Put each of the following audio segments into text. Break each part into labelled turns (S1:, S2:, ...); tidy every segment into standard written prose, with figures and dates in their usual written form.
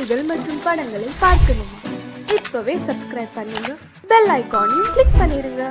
S1: நிகழ்ச்சிகள் மற்றும் படங்களை பார்க்கணுமா? இப்பவே சப்ஸ்கிரைப் பண்ணுங்க, பெல் ஐகானையும் கிளிக் பண்ணிருங்க.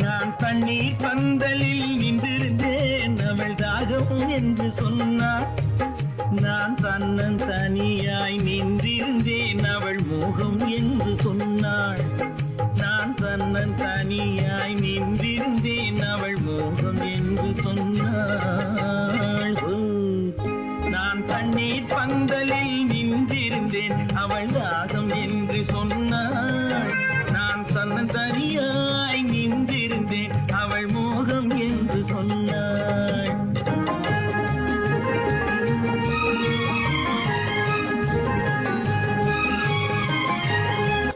S2: நான் தண்ணீர் பந்தலில் நின்றிருந்தேன், அவள் தாகம் என்று சொன்னாள். நான் தன்னன் தனியாய் நின்றிருந்தேன், அவள் மோகம் என்று சொன்னாள். நான் தன்னன் தனியாய் நின்றிருந்தேன், அவள் மோகம் என்று சொன்னாள். நான் தண்ணீர் பந்தலில் நின்றிருந்தேன், அவள் தாகம் என்று சொன்னாள். நான் தன்னன் தனியாய் நின்றிருந்தேன், அவள் மோகம் என்று சொன்னாள்.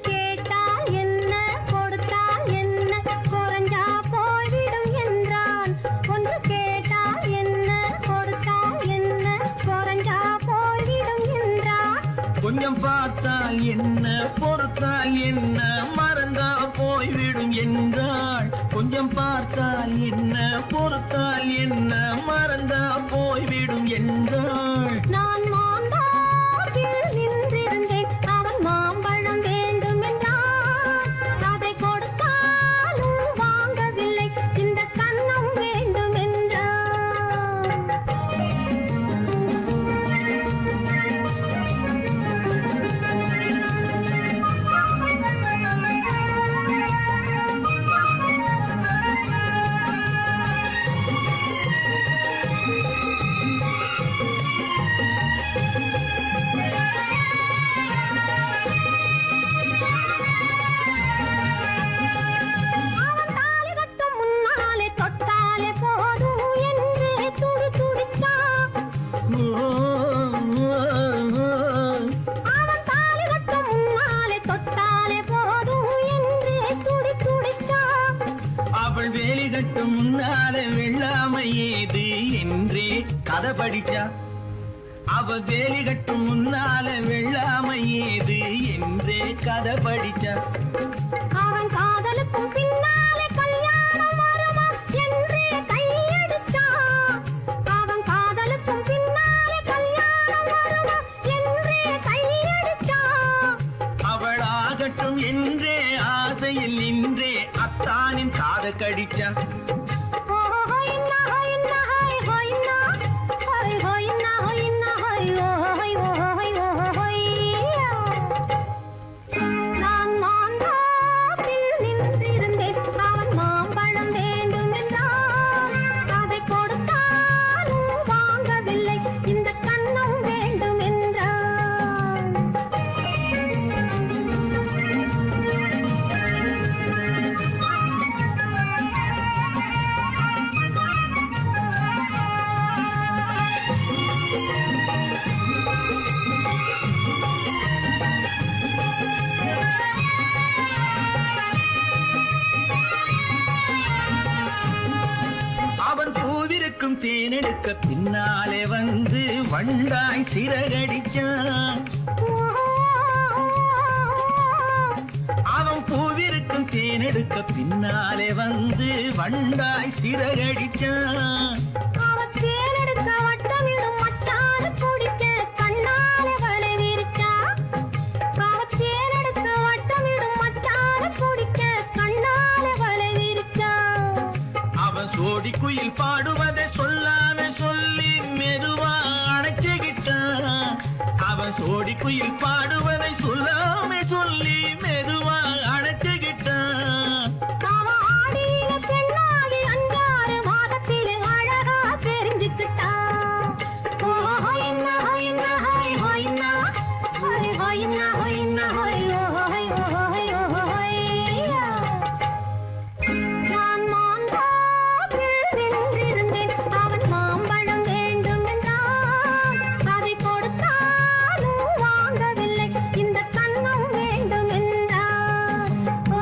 S3: கேட்டால் என்ன கொடுத்தால் என்ன, குறைஞ்சா போய்விடும் என்றான். ஒன்று கேட்டால் என்ன கொடுத்தால் என்ன, குறைஞ்சா போய்விடும் என்றான்.
S2: கொஞ்சம் பார்த்தால் என்ன பொறுத்தால் என்ன, மறந்தா போய்விடும் என்றாள். கொஞ்சம் பார்த்தால் என்ன பொறுத்தால் என்ன, மறந்தா போய்விடும் என்றாள்.
S3: நான் மாந்தாப்பில் நின்றிருந்தேன், அவன் மாம்பழம் வேண்டும் என்றான். அதை கொடுத்தாலும் வாங்கவில்லை, இந்த கன்னம் வேண்டும் என்றான்.
S2: அவள் வேலி கட்டும் முன்னாலே வெள்ளாமை ஏது என்றே கதை படிச்சா. அவள் வேலி கட்டும் முன்னாலே வெள்ளாமை ஏது என்றே கதை படிச்சா.
S3: அவன் காதலுக்கும் பின்னாலே கல்யாணம் வருமா என்றே கையடிச்சான். அவன் காதலுக்கும் பின்னாலே கல்யாணம் வருமா என்றே கையடிச்சான்.
S2: அவள் ஆகட்டும் என்றே ஆசையில் நின்றே அத்தானின் காதை கடிச்சா.
S3: நான் மாந்தாப்பில் நின்றிருந்தேன், அவன் மாம்பழம் வேண்டும் என்றான். அதை கொடுத்தாலும் வாங்கவில்லை, இந்த கன்னம் வேண்டும் என்றான்.
S2: அவன் பூவிருக்கும் தேனெடுக்க பின்னாலே வந்து வண்டாய் சிறகடிச்சான். அவன் பூவிருக்கும் தேனெடுக்க பின்னாலே வந்து வண்டாய் சிறகடிச்சான்.
S3: அவன் தேனெடுக்க வட்டமிடும் மட்டான குடிக்க கண்ணாலே வலை விரிச்சா. அவன் தேனெடுக்க வட்டமிடும் மட்டான குடிக்க கண்ணாலே வலை விரிச்சா.
S2: அவன் சோடிக்குய குயில் பாடுவதை சொல்லாம சொல்லி மெதுவா அணைச்சுக்கிட்டான். அவன் சோடி குயில் பாடுவதை சொல்லாம சொல்லி மெதுவா அணைச்சுக்கிட்டான்.
S3: அவன் ஆடிய பெண்ணாகி 5-6 மாதத்திலே அழகா தெரிஞ்சுக்கிட்டான். ஓ ஹொய்னா ஹொய்னா ஹொய் ஹொய்னா ஹொய் ஹொய்னா ஹொய்னா ஹொய் ஹொய் ஹொய் ஹொய்யா. நான் மாந்தோப்பில் நின்றிருந்தேன். அவன் மாம்பழம் வேண்டும் என்றான். அதை கொடுத்தாலும் வாங்கவில்லை. இந்த கன்னம் வேண்டும் என்றான். ஓ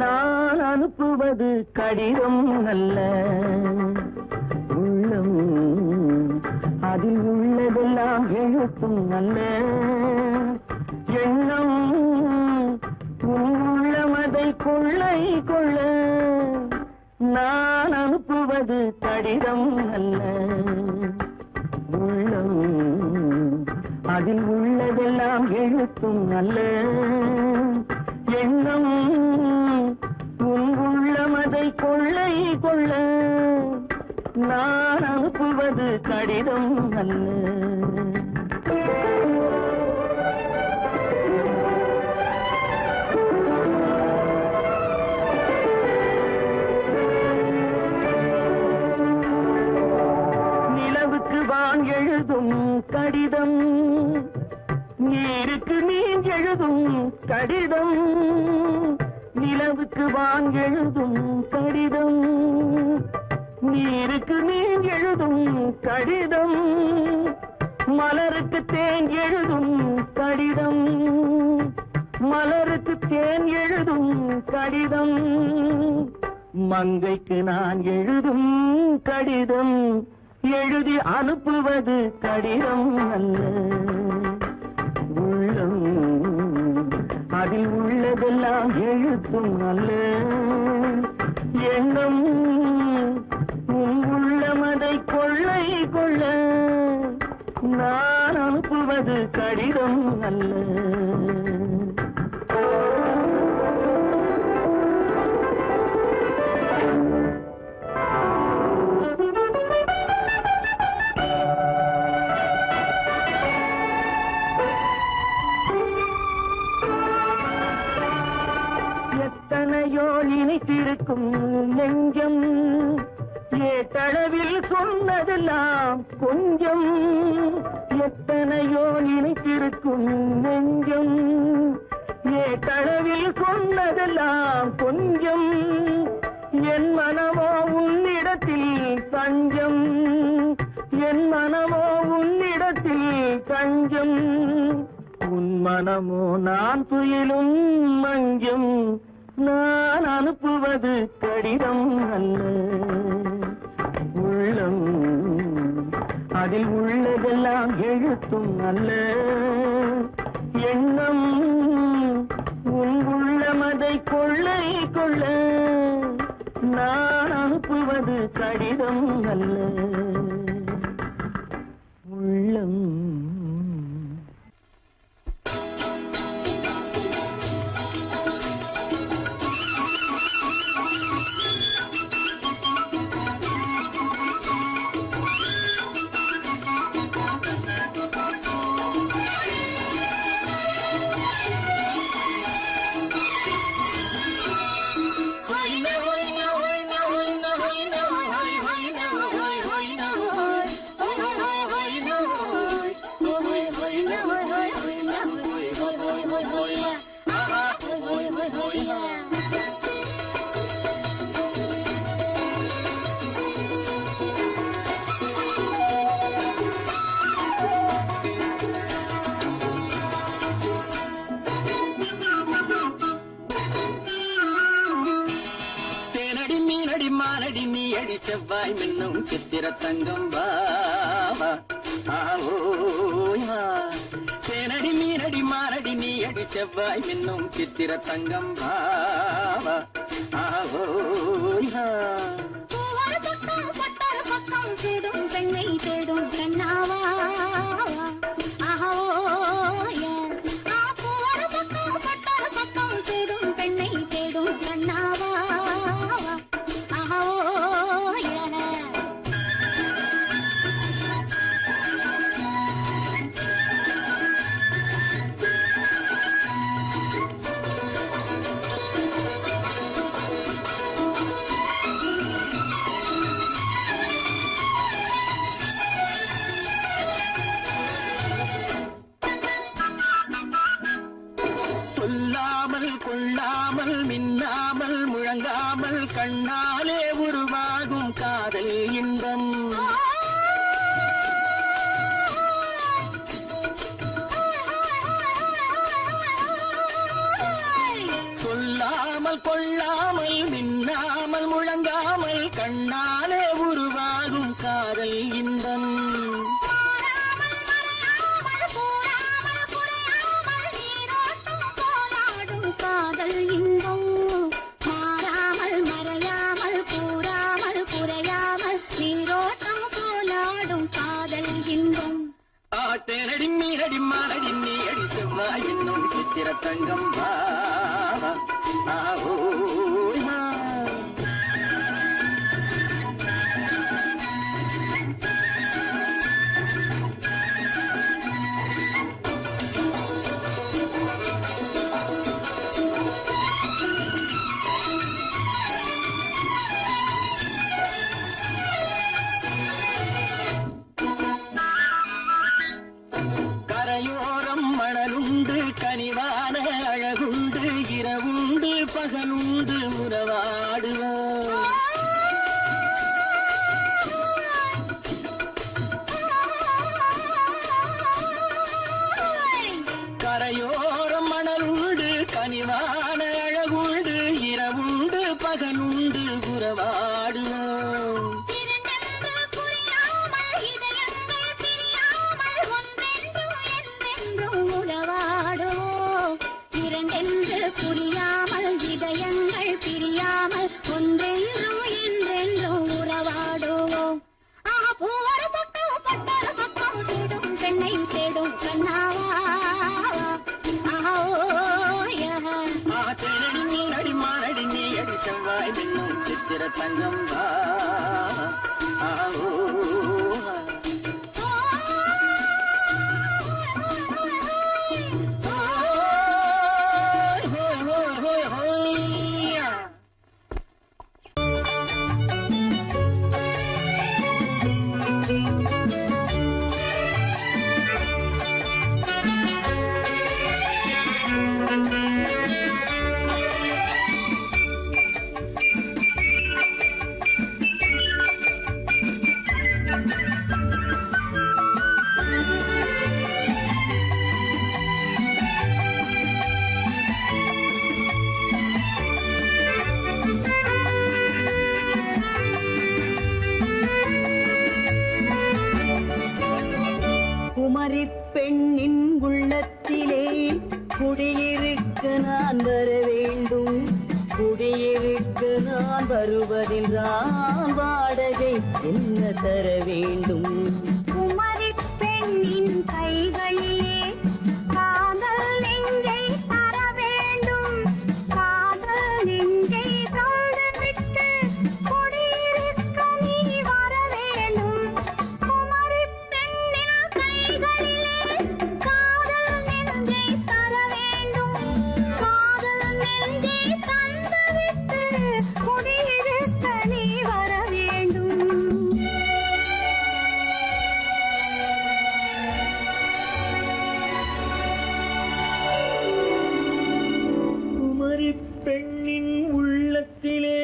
S2: நான் அனுப்புவது கடிதம் அல்ல, உள்ளம் அதில் உள்ளதெல்லாம் எழுத்தும் அல்ல. எண்ணம் உன் உள்ளமதை கொள்ளை கொள்ள. நான் அனுப்புவது கடிதம் அல்ல, உள்ளம் அதில் உள்ளதெல்லாம் எழுத்தும் அல்ல. எண்ணம் உன் உள்ளமதை கொள்ளை கொள்ள. நான் அனுப்புவது கடிதம் அல்ல. நிலவுக்கு வான் எழுதும் கடிதம், நீருக்கு நீர் எழுதும் கடிதம். நிலவுக்கு வான் எழுதும் கடிதம், நீருக்கு நீர் எழுதும் கடிதம். மலருக்கு தேன் எழுதும் கடிதம், மலருக்கு தேன் எழுதும் கடிதம். மங்கைக்கு நான் எழுதும் கடிதம், எழுதி அனுப்புவது கடிதம் அல்ல. உள்ளம் அதில் உள்ளதெல்லாம் எழுத்தும் அல்ல. எண்ணம் உன் உள்ளமதை கொள்ளை கொள்ள. நான் அனுப்புவது கடிதம் அல்ல. எத்தனையோ நினைத்திருக்கும் நெஞ்சம், ஏட்டளவில் சொன்னதெல்லாம் கொஞ்சம். எத்தனையோ நினைத்திருக்கும் நெஞ்சம், ஏட்டளவில் சொன்னதெல்லாம் கொஞ்சம். என் மனமோ உன்னிடத்தில் தஞ்சம், என் மனமோ உன்னிடத்தில் தஞ்சம். உன் மனமோ நான் துயிலும் மஞ்சம். நான் அனுப்புவது கடிதம் அல்ல. உள்ளம் அதில் உள்ளதெல்லாம் எழுத்தும் அல்ல. எண்ணம் உன் உள்ளமதை கொள்ளை கொள்ள. நான் அனுப்புவது கடிதம் அல்ல. உள்ளம் செவ்வாய் மின்னும் சித்திர தங்கம் வாவா. தேனடி மீனடி மாரடி நீ அடி செவ்வாய் மின்னும் சித்திர தங்கம் பாவா ஆஹோயா
S3: பூவொரு பக்கம் பட்டொரு பக்கம் தேடும் பெண்ணை தேடும் கண்ணாவா ஆஹோயா பூவொரு பக்கம் பட்டொரு பக்கம் தேடும் பெண்ணை தேடும் கண்ணாவா ஆஹோயா
S2: சொல்லாமல் கொள்ளாமல் மின்னாமல் முழங்காமல் கண்ணாலே உருவாகும் காதல் இன்பம் சொல்லாமல் கொள்ளாமல் மின்னாமல் முழங்காமல் கண்ணாலே உருவாகும் காதல் இன்பம்
S3: காதல் இன்பம் மாறாமல் மறையாமல் கூறாமல் குறையாமல் நீரோட்டம் போலாடும் காதல் இன்பம்
S2: ஆட்டேனடி மீனடி மானடி நீ அடி செவ்வாய் என்னும் சித்திர தங்கம் பாவா ஆஹோயா கரையோரம் மணலுண்டு கனிவான அழகுண்டு இரவுண்டு பகலுண்டு உறவாடுவோம் கரையோரம் மணலுண்டு கனிவான அழகுண்டு இரவுண்டு பகலுண்டு உறவாடுவோம்
S3: புரியாமல் இதயங்கள் பிரியாமல் ஒன்றென்றும் என்றென்றும் உறவாடுவோம் பூவொரு பக்கம் பட்டொரு பக்கம் தேடும் பெண்ணை தேடும் கண்ணாவா
S2: தேனடி மீனடி மானடி நீ அடி செவ்வாய் மின்னும் சித்திர தங்கம் பாவா ஆஹோயா பெண்ணின் உள்ளத்திலே குடியிருக்க நான் வர வேண்டும் குடியிருக்க நான் வருவதென்றால் வாடகை என்ன தர வேண்டும்
S3: குமரி பெண்ணின் கைகளிலே காதல் நெஞ்சை தர வேண்டும் காதல் நெஞ்சை தந்துவிட்டு குடியிருக்க நீ வர வேண்டும் குமரி பெண்ணின் கைகளிலே காதல் நெஞ்சை தர வேண்டும் காதல் நெஞ்சை தந்துவிட்டு குடியிருக்க நீ வர வேண்டும்
S2: குமரி பெண்ணின் உள்ளத்திலே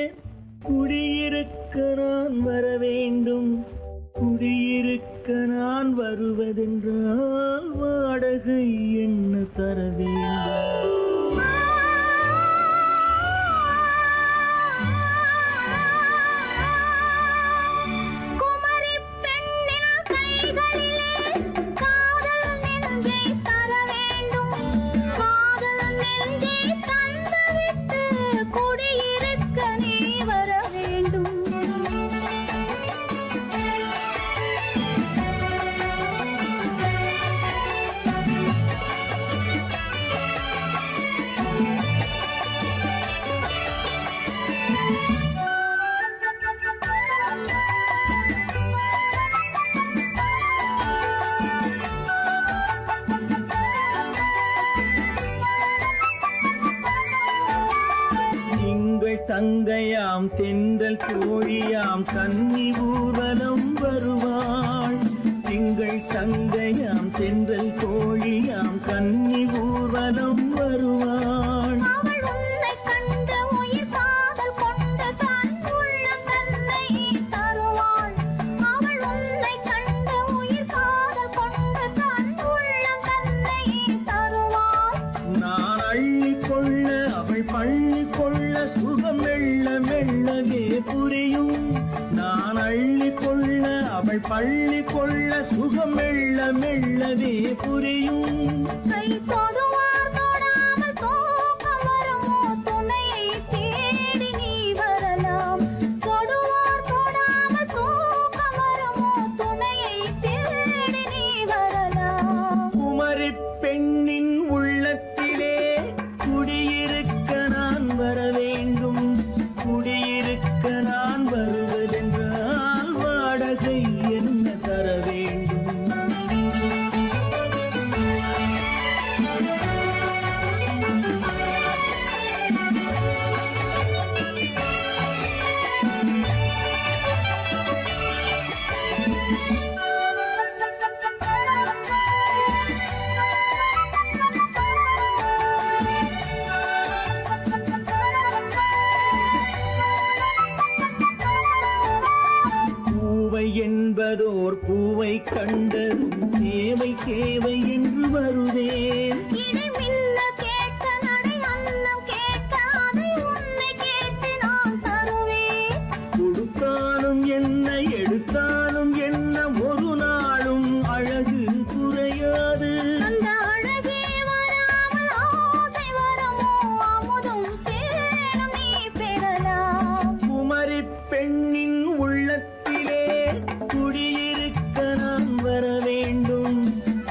S2: குடியிருக்க நான் வர வேண்டும் குடியிருக்க நான் வருவதென்றால் வாடகை என்ன தர வேண்டும்
S3: குமரி பெண்ணின் கைகளிலே காதல் நெஞ்சை தர வேண்டும் காதல்
S2: தங்கையாம் தென்றல் தோழியாம் கன்னி ஊர்வலம் வருவாள். திங்கள் தங்கையாம் தென்றல் தோழியாம் கன்னி ஊர்வலம் வருவாள்.
S3: அவள் உன்னை கண்டு உயிர் காதல் கொண்டு தன் உள்ளம் தன்னை தருவாள். அவள் உன்னை கண்டு உயிர் காதல் கொண்டு தன் உள்ளம் தன்னை தருவாள்.
S2: நான் அள்ளி கொள்ள அவள் பள்ளி கொள்ள சுகம் மெல்ல மெல்லவே புரியும். நான் அள்ளி கொள்ள அவள் பள்ளி கொள்ள சுகம் மெல்ல மெல்லவே புரியும்.
S3: கை தொடுவார் தொடாமல் தூக்கம் வருமோ துணையை தேடி நீ வரலாம். தொடுவார் தொடாமல் தூக்கம் வருமோ துணையை தேடி நீ வரலாம்.
S2: குமரி பெண்ணின் உள்ளத்திலே குடியிருக்க நான் வர வேண்டும். குடியிருக்க நான் வருவதென்றால் வாடகை என்ன தர வேண்டும். பூவை என்பதோர் பூவை கண்டதும் தேவை தேவை என்று வருவேன்.
S3: இடி மின்ன கேட்க நடை அன்னம் கேட்க அதை உன்னை கேட்டு நான் தருவேன்.
S2: கொடுத்தாலும் என்ன எடுத்தாலும் என்ன ஒரு நாளும் அழகு குறையாது.
S3: அந்த அழகே வராமல் ஆசை வரமோ அமுதும் தேனும் நீ பெறலாம்.
S2: குமரி பெண்ணின் உள்ளத்திலே குடியிருக்க நான் வர வேண்டும்.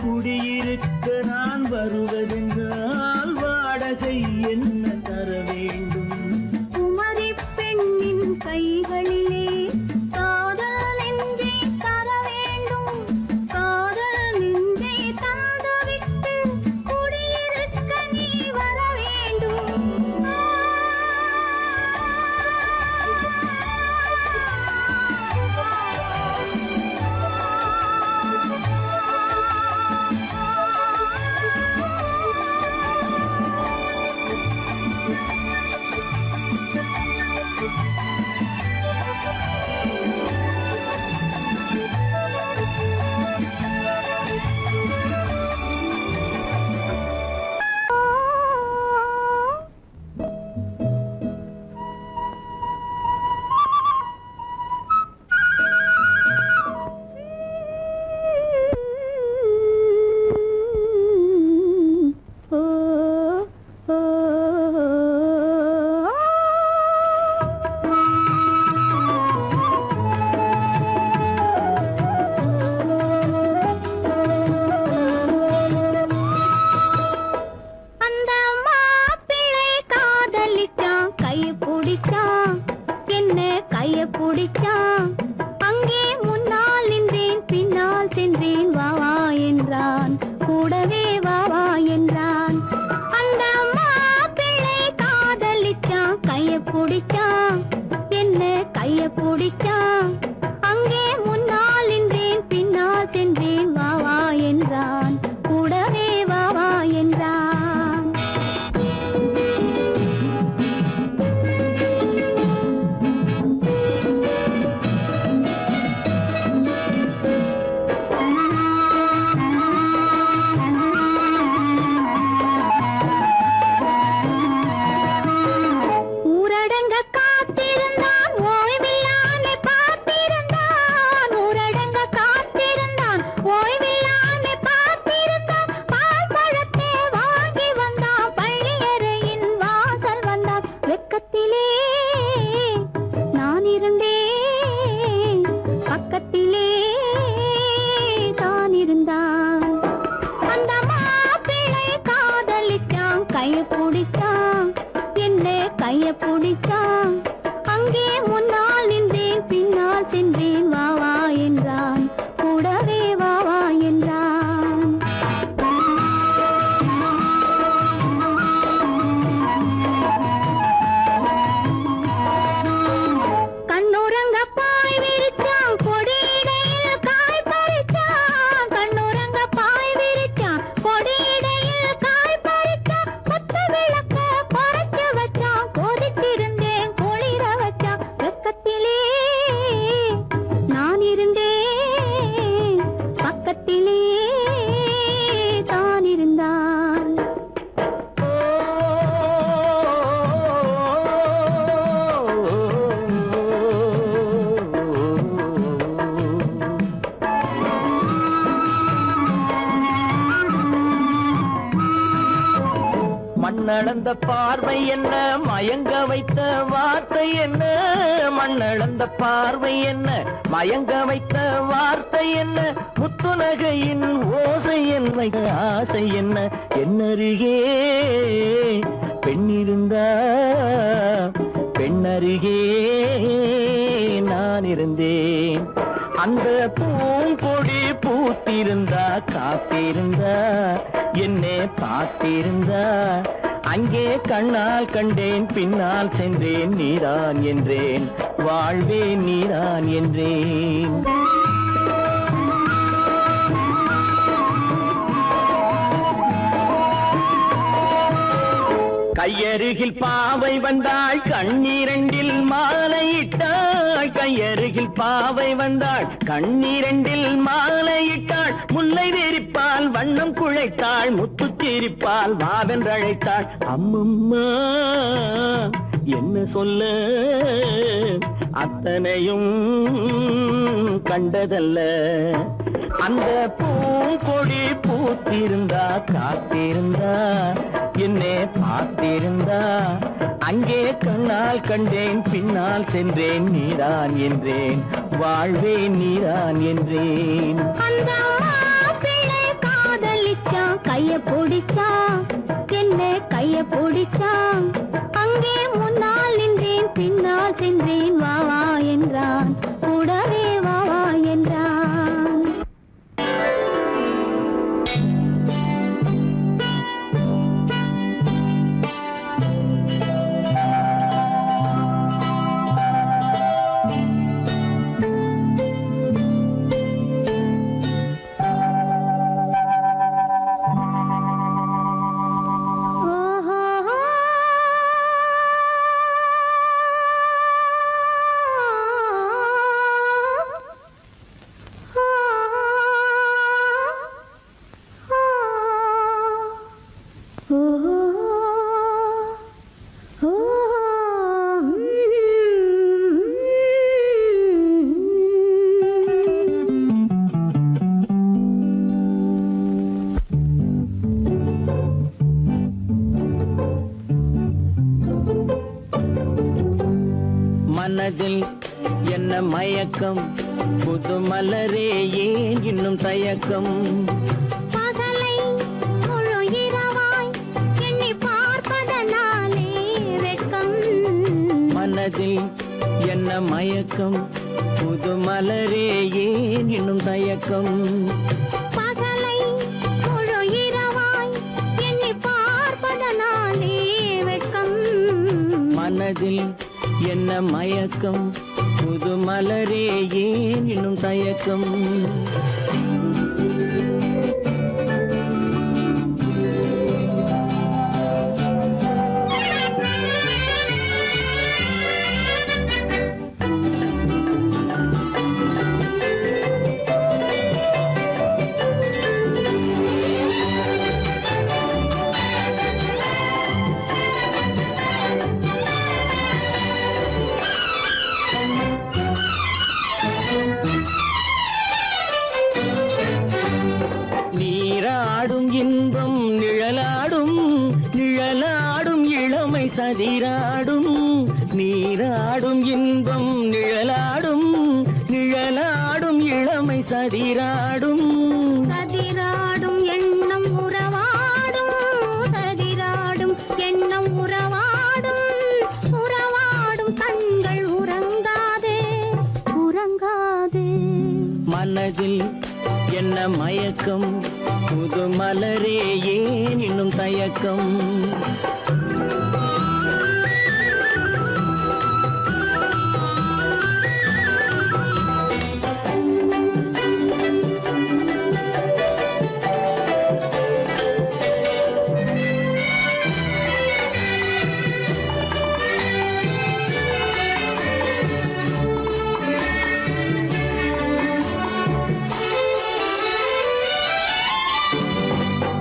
S2: குடியிருக்க நான் வருவதென்றால் வாடகை என்ன தர வேண்டும்.
S3: குமரி பெண்ணின் கைகளிலே காதல் நெஞ்சை தர வேண்டும். காதல் நெஞ்சை தந்துவிட்டு குடியிருக்க நீ வர வேண்டும். அந்த மாப்பிள்ளை காதலிச்சான் கைய பிடிச்சான் என்ன கைய பிடிச்சான். அங்கே முன்னால் நின்றேன் பின்னால் சென்றேன் வா வா என்றான் கூடவே வா வா என்றான். அந்த மாப்பிள்ளை காதலிச்சான் கைய பிடிச்சான் என்ன கைய பிடிச்சான். அங்கே முன்னால் நின்றேன் பின்னால் சென்றேன் வா வா என்றான் கூடவே வா வா என்றான். ஊரடங்க காத்திருந்தான் ஓய்வில்லாமே பார்த்திருந்தான். ஊரடங்க காத்திருந்தான் ஓய்வில்லாமே பார்த்திருந்தான். பால் பழத்தை வாங்கி வந்தான் பள்ளியறையின் வாசல் வந்தான். வெக்கத்திலே நான் இருந்தேன் பக்கத்திலே தான் இருந்தான். அந்த மாப்பிள்ளை காதலிச்சான் கைய பிடிச்சான் என்ன கைய பிடிச்சான். அங்கே முன்னால் நின்றேன் பின்னால் சென்றேன் வா வா என்றான் கூடவே வா வா என்றான்.
S2: மண்ணளந்த பார்வை என்ன, மயங்க வைத்த வார்த்தை என்ன, மண்ணளந்த பார்வை என்ன, மயங்க வைத்த வார்த்தை என்ன, முத்துநகையின் ஓசை என்ன, ஆசை என்ன, என்னருகே பெண்ணிருந்தா பெண்ணருகே நான் இருந்தேன். அந்த பூங்கொடி பூத்திருந்தா காத்திருந்தா என்னை பார்த்திருந்தா அங்கே கண்ணால் கண்டேன் பின்னால் சென்றேன் நீதான் என்றேன் வாழ்வேன் நீதான் என்றேன். கையருகில் பாவை வந்தாள் கண்ணீரண்டில் மாலையிட்டாள், கையருகில் பாவை வந்தாள் கண்ணீரண்டில் மாலையிட்டாள், முல்லை வெறிப்பால் வண்ணம் குழைத்தாள், முத்து சிரிப்பால் வாவென்றழைத்தாள். அம்மம்மா என்ன சொல்ல அத்தனையும் கண்டதல்ல, அந்த பூங்கொடி பூத்திருந்தா காத்திருந்தா என்னை பார்த்திருந்தா அங்கே கண்ணால் கண்டேன் பின்னால் சென்றேன் நீதான் என்றேன் வாழ்வேன் நீதான் என்றேன்.
S3: அந்த மாப்பிள்ளை காதலிச்சான், கைய பிடிச்சான், என்ன கைய பிடிச்சான், அங்கே முன்னால் நின்றேன் பின்னால் சென்றேன் வா வா என்றான், கூடவே வா வா என்றான்.
S2: மனதில் என்ன மயக்கம், புது மலரே ஏன் இன்னும் தயக்கம்,
S3: பகலை முழு இரவாய் எண்ணி பார்ப்பதனாலே வெட்கம்.
S2: மனதில் என்ன மயக்கம், புது மலரே ஏன் இன்னும் தயக்கம்,
S3: பகலை முழு இரவாய் எண்ணி பார்ப்பதனாலே வெட்கம்.
S2: மனதில் என்ன மயக்கம், புது மலரே ஏன் இன்னும் தயக்கம். நீராடும் இன்பம் நிழலாடும், நிழலாடும் இளமை சதிராடும், நீராடும் இன்பம் நிழலாடும், நிழலாடும் இளமை சதிராடும்,
S3: சதிராடும் எண்ணம் உறவாடும், சதிராடும் எண்ணம் உறவாடும், உறவாடும் கண்கள் உறங்காதே உறங்காதே.
S2: மனதில் என்ன மயக்கம், புது மலரே ஏன் இன்னும் தயக்கம்.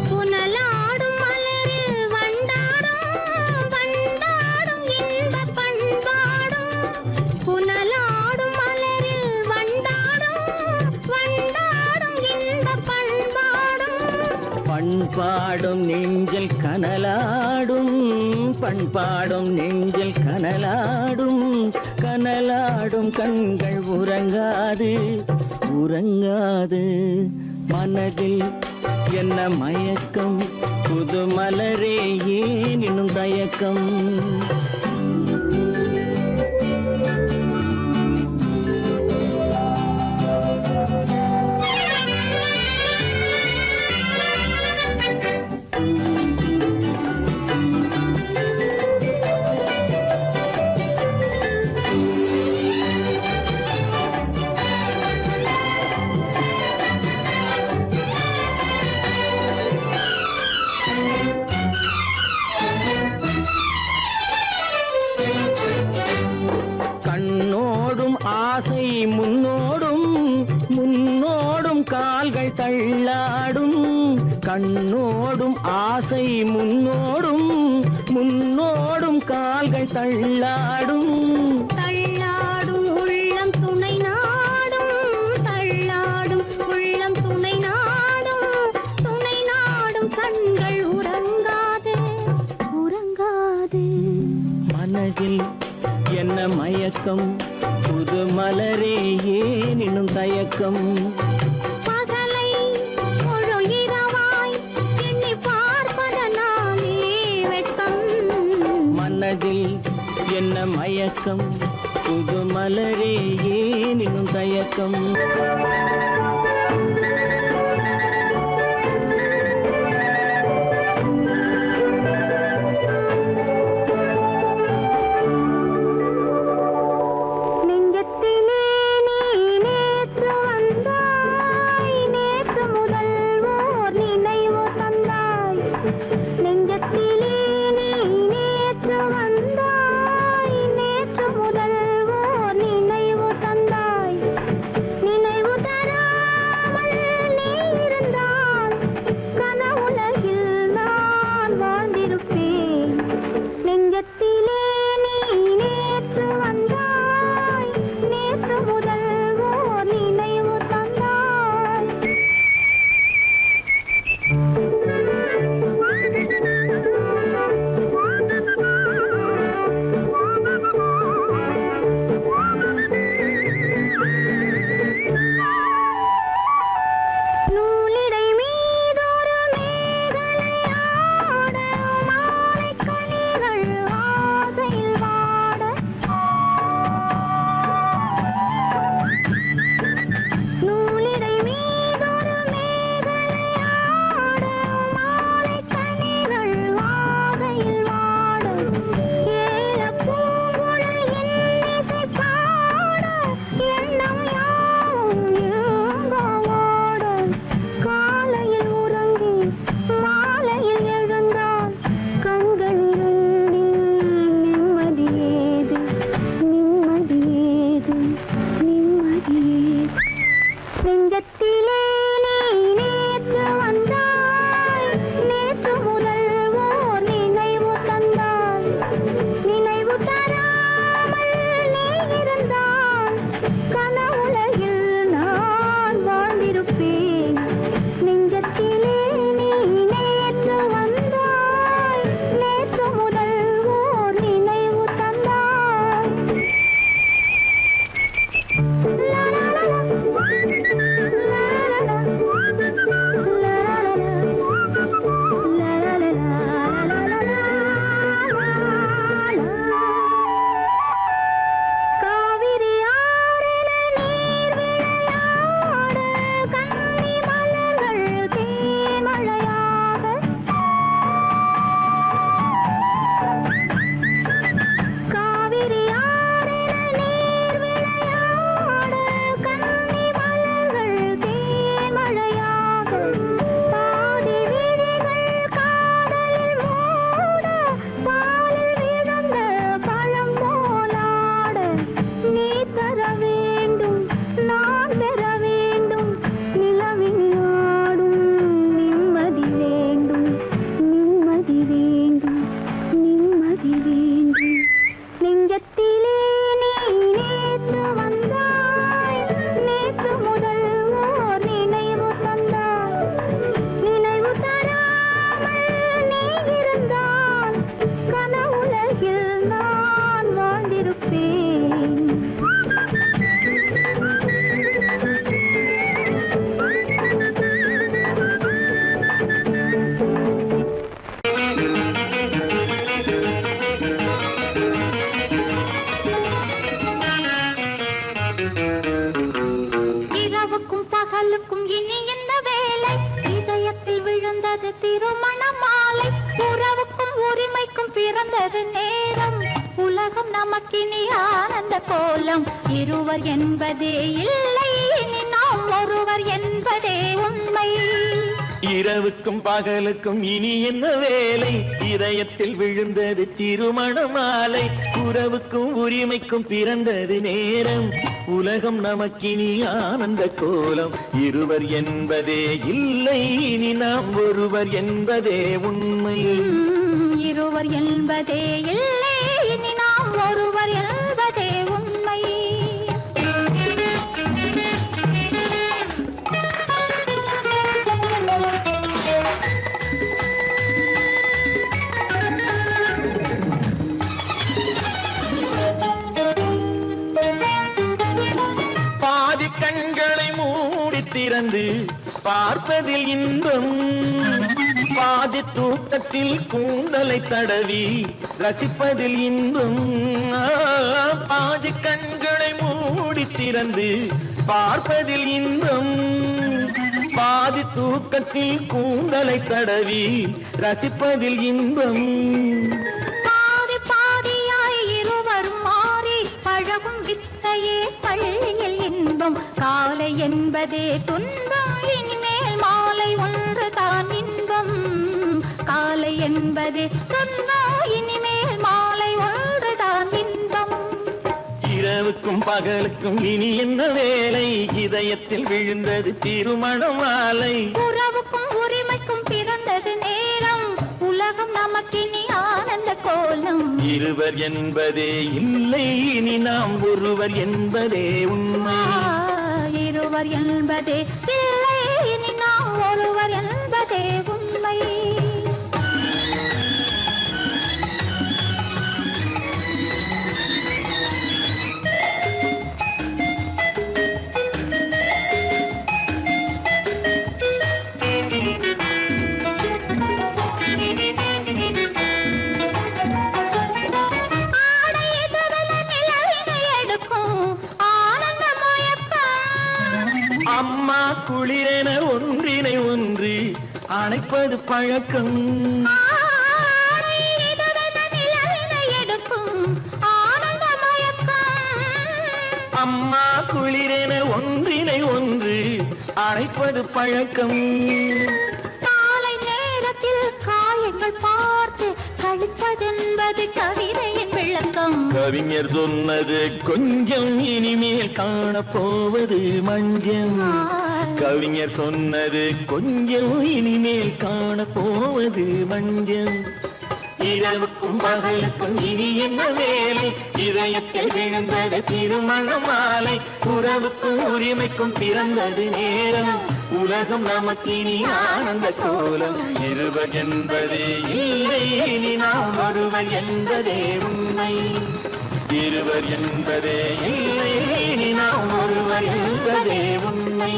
S3: புனலாடும் மலரில் வண்டாடும், வண்டாடும் இன்பப் பண்பாடும், புனலாடும் மலரில் வண்டாடும், வண்டாடும் இன்பப் பண்பாடும்,
S2: பண்பாடும் நெஞ்சில் கனலாடும், பண்பாடும் நெஞ்சில் கனலாடும் கனலாடும் கண்கள் உறங்காது உறங்காது மனதில் என்ன மயக்கம் புது மலரே ஏன் இன்னும் தயக்கம் கண்ணோடும் ஆசை முன்னோடும் முன்னோடும் கால்கள் தள்ளாடும் கண்ணோடும் ஆசை முன்னோடும் முன்னோடும் கால்கள் தள்ளாடும்
S3: தள்ளாடும் உள்ளம் துணை நாடும் தள்ளாடும் உள்ளம் துணை நாடும் கண்கள் உறங்காதே உறங்காதே
S2: மனதில் என்ன மயக்கம் புது மலரே ஏன் இன்னும் தயக்கம்
S3: பகலை முழு இரவாய் எண்ணி பார்ப்பதனாலே வெட்கம்
S2: மனதில் என்ன மயக்கம் புது மலரே ஏன் இன்னும் தயக்கம்
S3: நெஞ்சத்திலே நீ நேற்று வந்தாய் நேற்று முதல் ஓர் நினைவு தந்தாய் நெஞ்சத்திலே நீ நேற்று வந்தாய் நேற்று முதல் ஓர் நினைவு தந்தாய் நினைவு தராத பிறந்தது நேரம் உலகம் நமக்கினி ஆனந்த கோலம் இருவர் என்பதே இல்லை இனி நாம் ஒருவர் என்பதே உண்மை
S4: இரவுக்கும் பகலுக்கும் இனி என்ன வேலை இதயத்தில் விழுந்தது திருமண மாலை உறவுக்கும் உரிமைக்கும் பிறந்தது நேரம் உலகம் நமக்கினி ஆனந்த கோலம் இருவர் என்பதே இல்லை இனி நாம் ஒருவர் என்பதே உண்மை
S3: இருவர் என்பதே இல்லை இனி நாம் ஒருவர் என்பதே உண்மை
S4: பாதி கண்களை மூடி திறந்து பார்ப்பதில் இன்பம் பாதி தூக்கத்தில் கூந்தலை தடவி ரசிப்பதில் இன்பம் பாதி கண்களை மூடி திறந்து பார்ப்பதில் இன்பம் பாதி தூக்கத்தில் கூந்தலை தடவி ரசிப்பதில் இன்பம்
S3: பாதி பாதியாய் இருவர் மாறி பழகும் வித்தையே பள்ளியில் இன்பம் காலை என்பதே துன்பம் இனிமேல் மாலை ஒன்று தான் இன்பம் காலை என்பதே துன்பம் இனிமேல் மாலை ஒன்று தான் இன்பம்
S4: இரவுக்கும் பகலுக்கும் இனி என்ன வேலை இதயத்தில் விழுந்தது திருமண மாலை
S3: உறவுக்கும் உரிமைக்கும் பிறந்தது நேரம் உலகம் நமக்கினி ஆனந்த கோலம்
S4: இருவர் என்பதே இல்லை இனி நாம் ஒருவர் என்பதே உண்மை
S3: இருவர் என்பதே இல்லை இனி நாம் ஒருவர் என்பதே உண்மை
S4: அம்மா குளிரென ஒன்றினை ஒன்று அணைப்பது பழக்கம் அம்மா குளிரென ஒன்றினை ஒன்று அணைப்பது பழக்கம்
S3: காலை நேரத்தில் காயங்கள் பார்த்து கழிப்பதென்பது கவிதையின் விளக்கம்
S4: கவிஞர் சொன்னது கொஞ்சம் இனிமேல் காணப்போவது மஞ்சம் கவிஞர் சொன்னது கொஞ்சம் இனிமேல் காணப்போவது மஞ்சம் இரவுக்கும் பகலுக்கும் இனி என்ன வேலை இதயத்தில் விழுந்தது திருமண மாலை உறவுக்கும் உரிமைக்கும் பிறந்தது நேரம் உலகம் நமக்கினி ஆனந்த கோலம் இருவர் என்பதே இல்லை இனி நாம் ஒருவர் என்பதே உண்மை இருவர் என்பதே இல்லை இனி நாம் ஒருவர் என்பதே உண்மை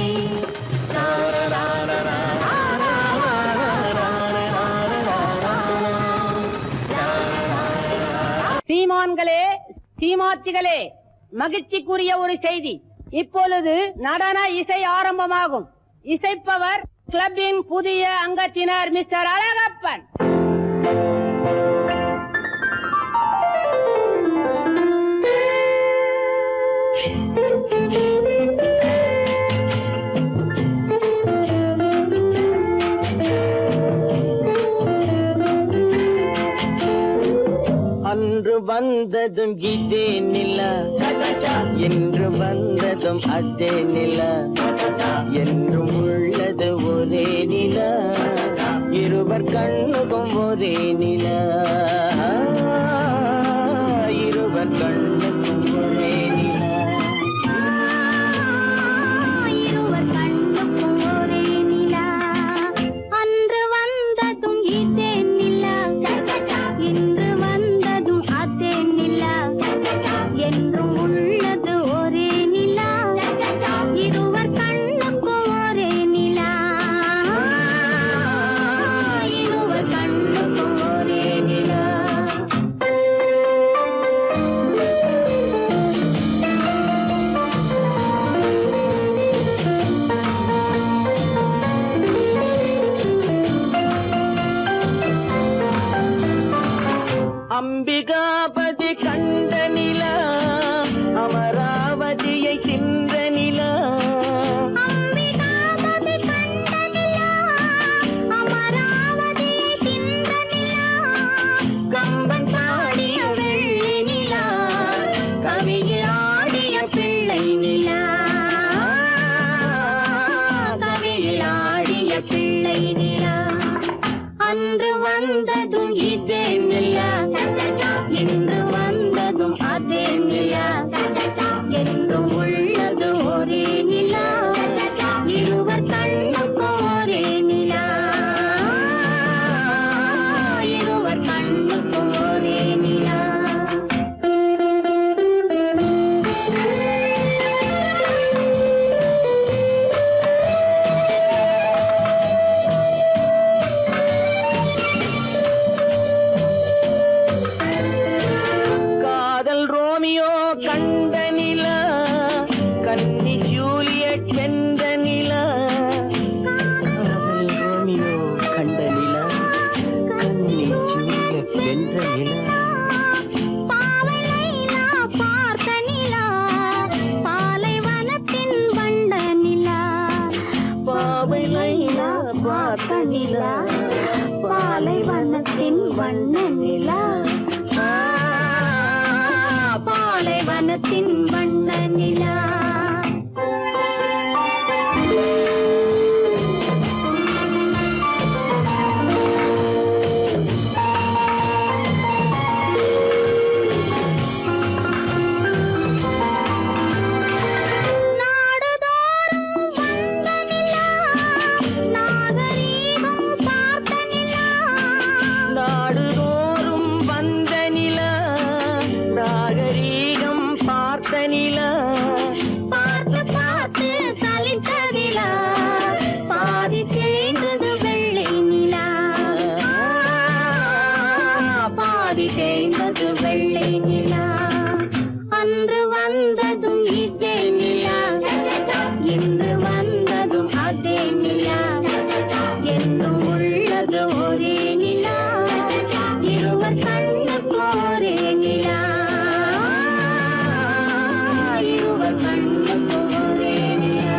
S5: சீமான்களே சீமாத்திகளே மகிழ்ச்சிக்குரிய ஒரு செய்தி இப்பொழுது நடன இசை ஆரம்பமாகும் இசைப்பவர் கிளப்பின் புதிய அங்கத்தினர் மிஸ்டர் அழகப்பன்
S2: அன்று வந்ததும் இதே நிலா என்று வந்ததும் அதே நிலா என்றும் உள்ளது ஒரே நிலா இருவர் கண்ணுக்கும் ஒரே நிலா இருவர் கண்ணுக்கும் ஒரே நிலா
S3: இருவர் கண்ணுக்கும் ஒரே நிலா அன்று வந்ததும் இதே நிலா இன்று வந்ததும் அதே நிலா என்றும் உள்ளது ஒரே நிலா இருவர் கண்ணுக்கும் ஒரே நிலா இருவர் கண்ணுக்கும் ஒரே நிலா
S4: ரோமியோ கண்ட நிலா கன்னி ஜூலியட் வென்ற நிலா காதல் ரோமியோ கண்ட நிலா கன்னி ஜூலியட் வென்ற நிலா
S3: பாவை லைலா பார்த்த நிலா பாலைவனத்தின் வண்ண நிலா
S4: பாவை லைலா பார்த்த நிலா
S3: பாலைவனத்தின் வண்ண நிலா பாலைவனத்தின் வண்ண நிலா
S4: நாடுதோறும் வந்த நிலா நாகரீகம் பார்த்த நிலா
S3: பார்த்து பார்த்து சலித்ததிலா பாதி தேய்ந்தது வெள்ளை நிலா பாதி தேய்ந்தது வெள்ளை நிலா அன்று வந்ததும் இதே நிலா இன்று வந்ததும் அதே நிலா என்னும் உள்ளது ஒரே நிலா இருவர் கண்ணுக்கு ஒரே நிலா இருவர் கண்ணுக்கு ஒரே நிலா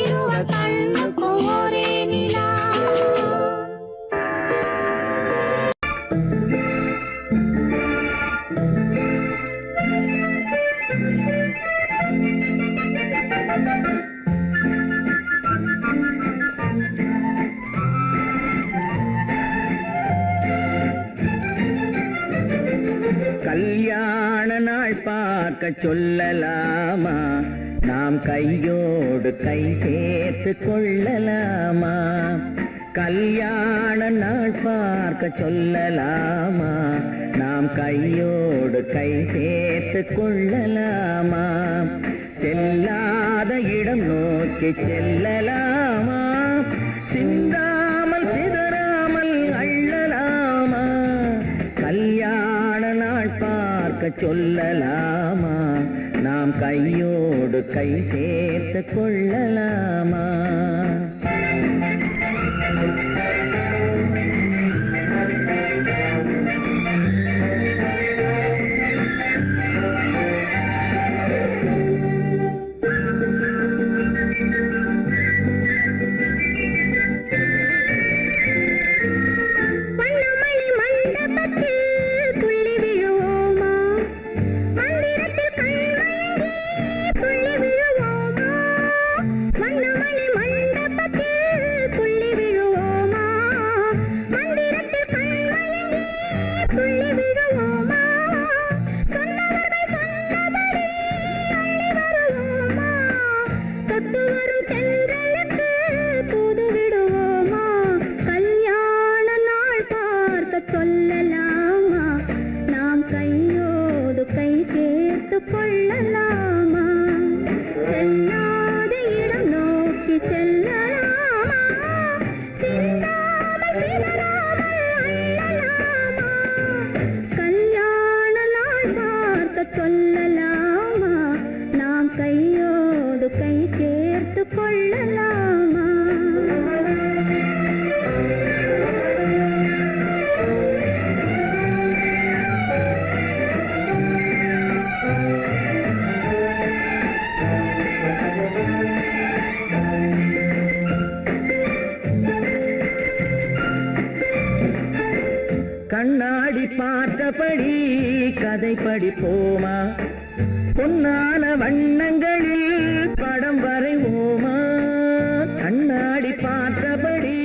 S3: இருவர் கண்ணுக்கு ஒரே நிலா
S4: கல்யாண நாள் பார்க்க சொல்லலாமா நாம் கையோடு கை சேர்த்து கொள்ளலாமா கல்யாண நாள் பார்க்க சொல்லலாமா நாம் கையோடு கை சேர்த்து கொள்ளலாமா செல்லாத இடம் நோக்கி செல்லலாமா சிந்தாமல் சிதறாமல் அள்ளலாமா கல்யாண நாள் பார்க்க சொல்லலாமா நாம் கையோடு கை சேர்த்து கொள்ளலாமா சொல்லலாமா நாம் கையோடு கை சேர்த்து கொள்ளலாமா செல்லாத இடம் நோக்கி செல்லலாமா சிந்தாமல் சிதறாமல் அள்ளலாமா கல்யாண நாள் பார்க்க சொல்லலாமா நாம் கையோடு கை சேர்த்து கொள்ளலாமா கண்ணாடி பார்த்தபடி கதை படிப்போமா பொன்னான வண்ணங்களில் படம் வரைவோமா கண்ணாடி பார்த்தபடி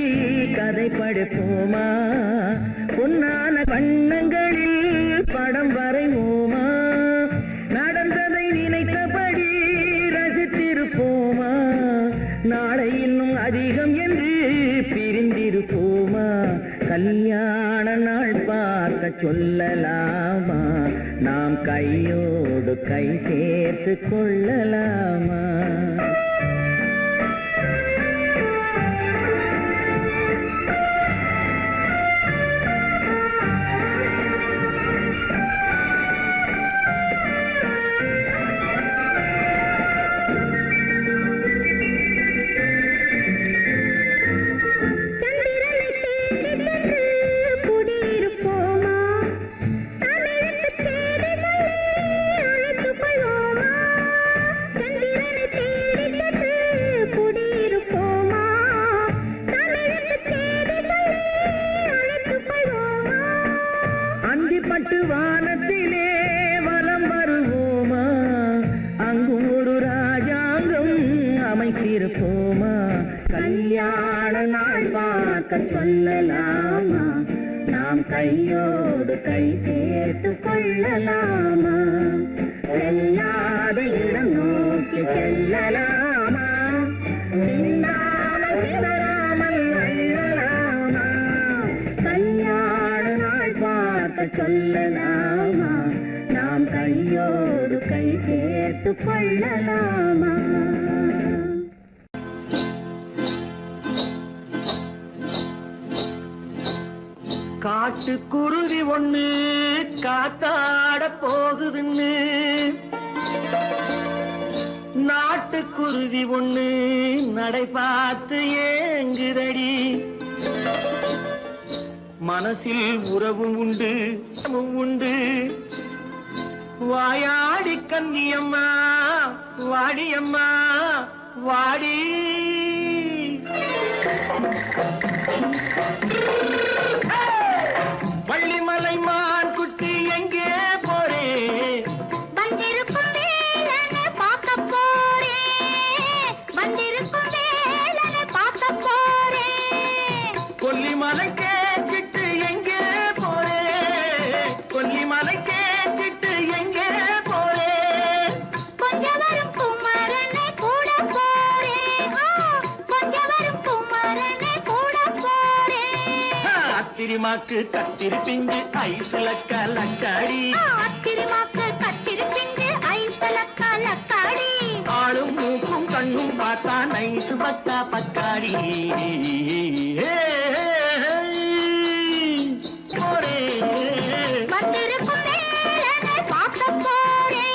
S4: கதை படிப்போமா பொன்னான வண்ணங்களில் படம் வரைவோமா நடந்ததை நினைத்தபடி ரசித்திருப்போமா நாளை இன்னும் அதிகம் என்று பிரிந்திருப்போமா கல்யாண நாள் பார்க்க சொல்லலாமா நாம் கையோடு கை சேர்த்து கொள்ளலாமா
S2: பட்டு வானத்திலே வலம் வருவோமா, அங்கும் ஒரு ராஜாங்கம் அமைத்திருப்போமா, கல்யாண நாள் பார்க்க சொல்லலாமா, நாம் கையோடு கை சேர்த்து கொள்ளலாமா, செல்லாத இடம் நோக்கி செல்லலாமா, சின்னாமல் சிதறாமல் அள்ளலாமா, கல்யாண நாள் பார்க்க சொல்லலாமா, நாம் கையோடு கை சேர்த்து கொள்ளலாமா.
S4: காட்டுக்குருவி ஒண்ணு காத்தாட போகுதுன்னு, நாட்டுக்குருவி ஒண்ணு நடை பார்த்து ஏங்குதடி, மனசில் உறவும் உண்டு உண்டு, வாயாடி கன்னியம்மா வாடியம்மா வாடி. வள்ளிமலை மான் குட்டி எங்கே போறே,
S3: வந்திருக்கும் வேலனை பார்க்க போறேன், வந்திருக்கும் வேலனை பார்க்க போறேன்,
S4: கொல்லிமலை கேச்சிட்டு எங்கே போறே, கொல்லிமலை கேச்சிட்டு எங்கே போறே,
S3: கொஞ்சம் வரும் குமரனை கூட போறேன், கொஞ்சம் வரும் குமரனை கூட போறேன்,
S4: அத்திரிமாக்கு கத்திருப்பிஞ்சு ஐசுல கலக்காடி,
S3: அத்திரிமாக்கு கத்திருப்பிஞ்சு ஐசல கலக்காடி,
S4: ஆளும் மூக்கும் கண்ணும் பார்த்தா நைசு பக்கா பக்காடி. போரே
S3: வந்திருக்கும் வேலனை பார்க்க போறேன்.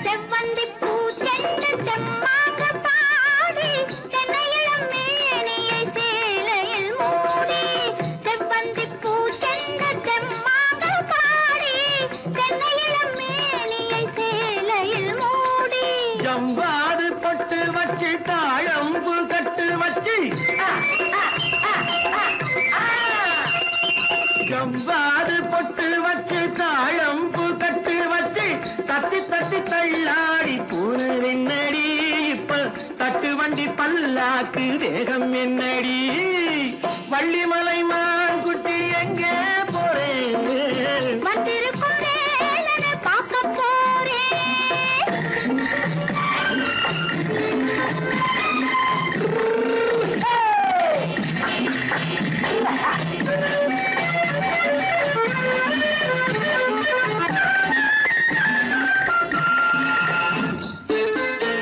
S3: செவ்வந்தி பூ செண்டு தெம்மாக பாடி, தென்னையிளம் மேனியை சேலையில் மூடி, செவ்வந்தி பூ செண்டு தெம்மாக பாடி, தென்னையிளம் மேனியை சேலையில் மூடி,
S4: ஜம்பாது பொட்டு வச்சு தாழம்பு கட்டு வச்சு, ஜம்பாது பொட்டு வச்சு தாழம்பு கட்டு வச்சு, தத்தி தத்தி தள்ளாடி பூனல் என்னடி, இப்ப தட்டு வண்டி பல்லாக்கு வேகம் என்னடி, வள்ளிமலை மான் குட்டி எங்கே போறேன்,
S3: வந்திருக்கும் வேலனை பார்க்க போறேன்.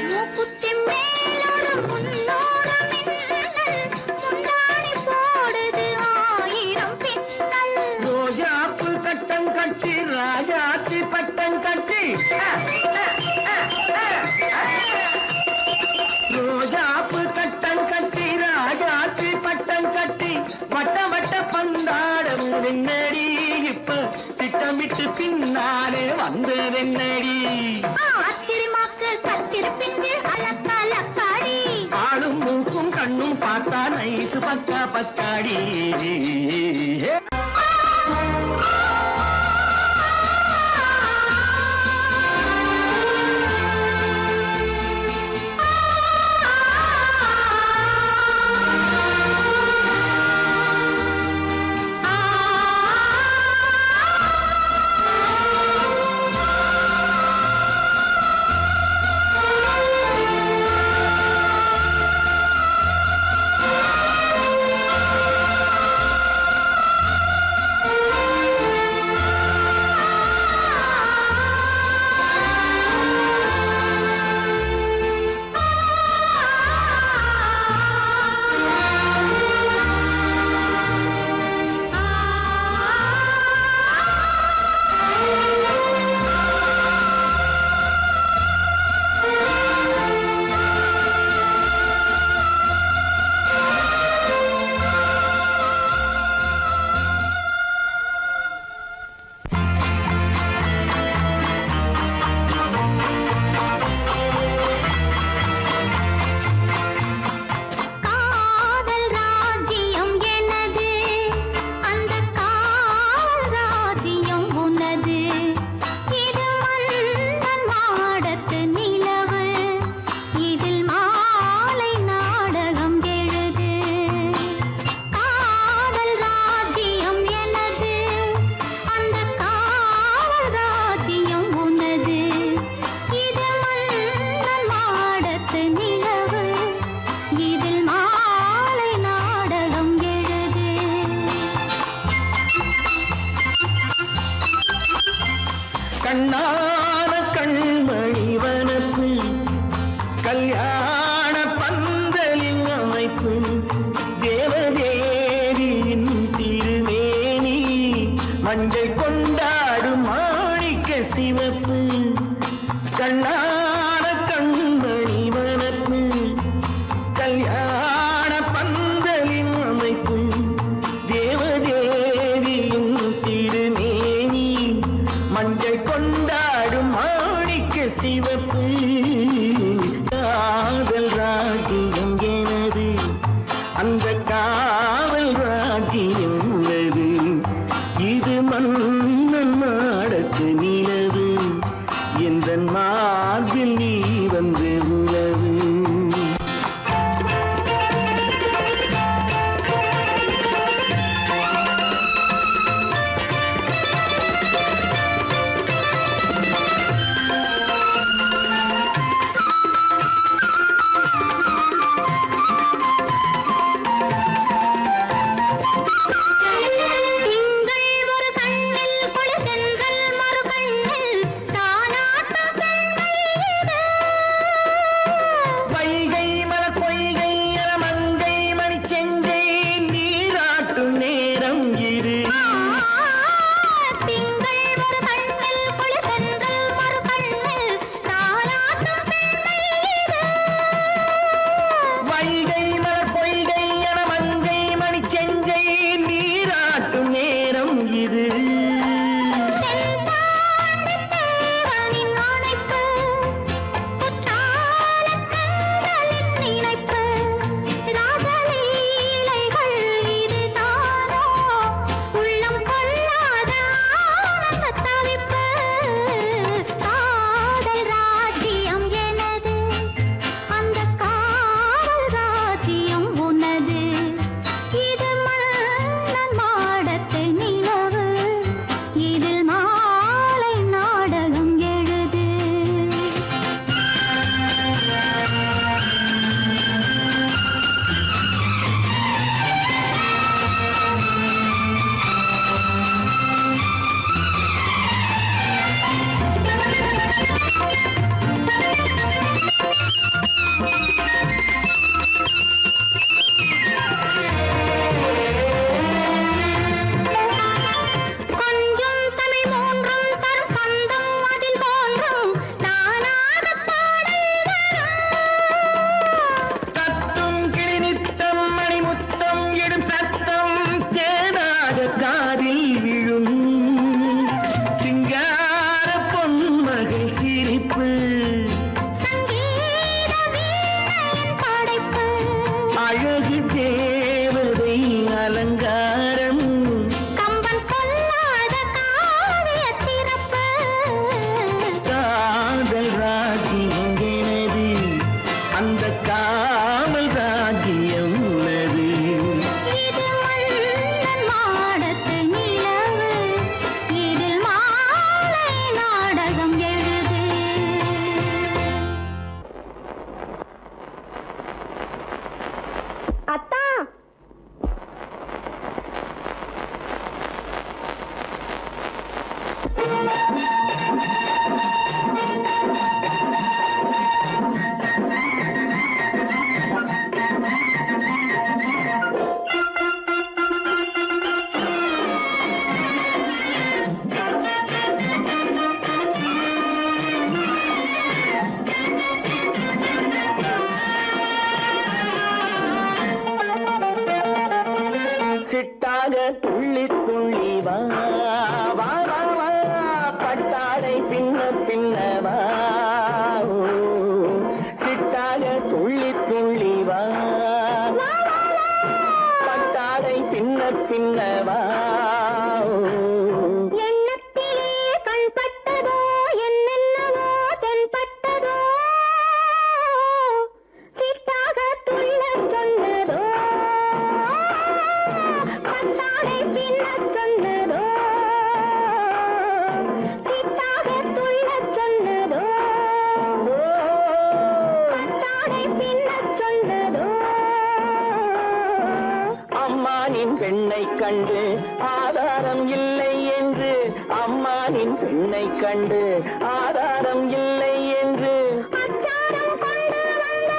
S3: மூக்குத்தி மேலோடு முன்னோடு மின்னல், முந்தாணி போடுது ஆயிரம் பின்னல்,
S4: ரோஜாப்பு கட்டம் கட்டி ராஜாத்தி பட்டம் கட்டி, ரோஜாப்பு கட்டம் கட்டி ராஜாத்தி பட்டம் கட்டி, வட்ட வட்ட பந்தாடம் என்னடி, இப்ப திட்டமிட்டு பின்னாலே வந்ததென்னடி,
S3: அத்திரிமாக்கு கத்திருப்பிஞ்சு அலக்காடி,
S4: ஆளும் மூக்கும் கண்ணும் பார்த்தா நைசு பக்கா பக்காடி. கல்யாண பந்தலின் அமைப்பு தேவதேவியின் திருமேனி மஞ்சள் கொண்டாடும் மாணிக்க சிவப்பு கண்ணான கண்மணி வனப்பு கல்யாண பந்தலின் அமைப்பு தேவதேவியின் திருமேனி மஞ்சள் கொண்டாடும் மாணிக்க சிவப்பு காதல் ராஜ்யம் எனது அந்த காவல் ராஜ்யம் உள்ளது இது மன்னன் நாடத்து நிலவு எந்த மார்பில் நீ வந்து உலவு
S3: திங்கள் ஒரு கண்ணில் குளிர்தென்றல் மறு கண்ணில் தானாட்டம் பெண்கள் இது.
S4: வைகை மல பொய்கை மங்கை மணி செங்கை நீராட்டும் நேரம் இது
S3: திங்கள் ஒரு கண்ணில் குளிர்தென்றல் மறு கண்ணில் தானாட்டம் பெண்கள் இது.
S4: வைகை மல பொய்கை மங்கை மணி செங்கை நீராட்டும் நேரம் இது
S3: தென்பாண்டித் தேவனின் அணைப்பு, குற்றாலக் கண்களின் நினைப்பு, ராசலீலைகள் இதுதானோ, உள்ளம் கொள்ளாத ஆனந்தத் தவிப்பு. காதல் ராஜ்யம் எனது, அந்த காவல் ராஜ்யம் உனது. இது மன்னன் மாடத்து நிலவு, இதில் மாலை நாடகம் எழுது. கொஞ்சம் தமிழ் மூன்றும் தரும் சொந்தம் அதில் தோன்றும் நானாகப் பாடல் வரும்.
S4: தத்தும் கிளி நித்தம் மணி முத்தம் எடும் சத்தம் தேனாக காதில் விழும் சிங்கார பொன்மகள் சிரிப்பு
S3: சங்கீத வீணையின் படைப்பு,
S4: அழகு தேவதை அலங்காரம்
S3: கம்பன் சொல்லாத காவியச் சிறப்பு.
S4: காதல் ராஜ்யம் எனது அந்த காவல் ராஜ்யம் உள்ளது
S3: இது மன்னன் மாடத்து நிலவு, இதில் மாலை நாடகம் எழுது. அத்தா,
S4: சிட்டாக துள்ளி துள்ளி வா வா வா வா பட்டாடை பின்ன பின்ன வா ஓ, சிட்டாக துள்ளி துள்ளி வா பட்டாடை பின்ன பின்ன வா ஓ.
S3: எண்ணத்திலே கண்பட்டதோ என்னென்னவோ தென்பட்டதோ, சிட்டாக துள்ளச் சொன்னதோ, பட்டாடை பின்னச் சொன்னதோ, சிட்டாக துள்ளச் சொன்னதோ, பட்டாடை பின்னச் சொன்னதோ.
S4: அம்மானின் பெண்ணை கண்டு ஆதாரம் இல்லை என்று அம்மானின் பெண்ணை கண்டு ஆதாரம் இல்லை என்று
S3: அச்சாரம் கொண்டு வந்த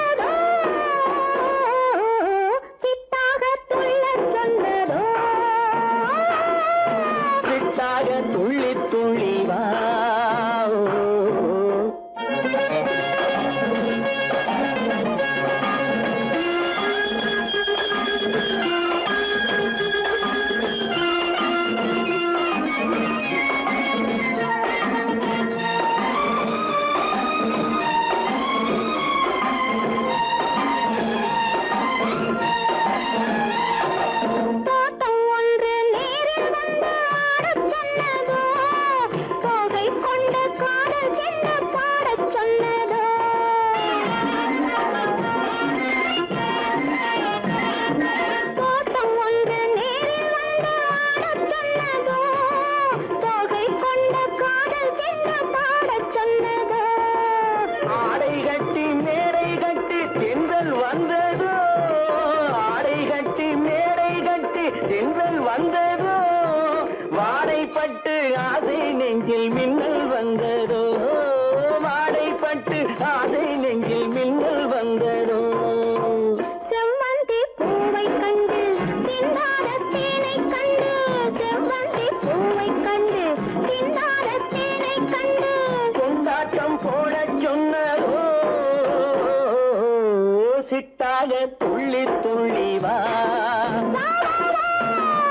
S4: சிட்டாக துள்ளி துள்ளி வா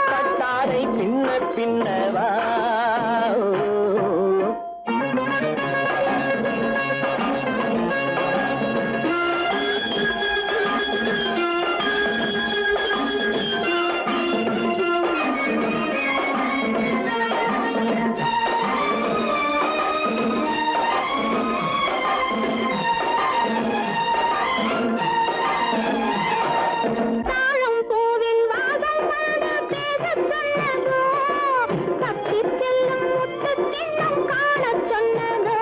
S4: கட்டாரை பின்ன பின்னவா
S3: தாழம் பூவின் வாசம் வந்து பேசச் சொன்னதோ, தப்பிச் செல்லும் முத்துக் கிண்ணம் காணச் சொன்னதோ.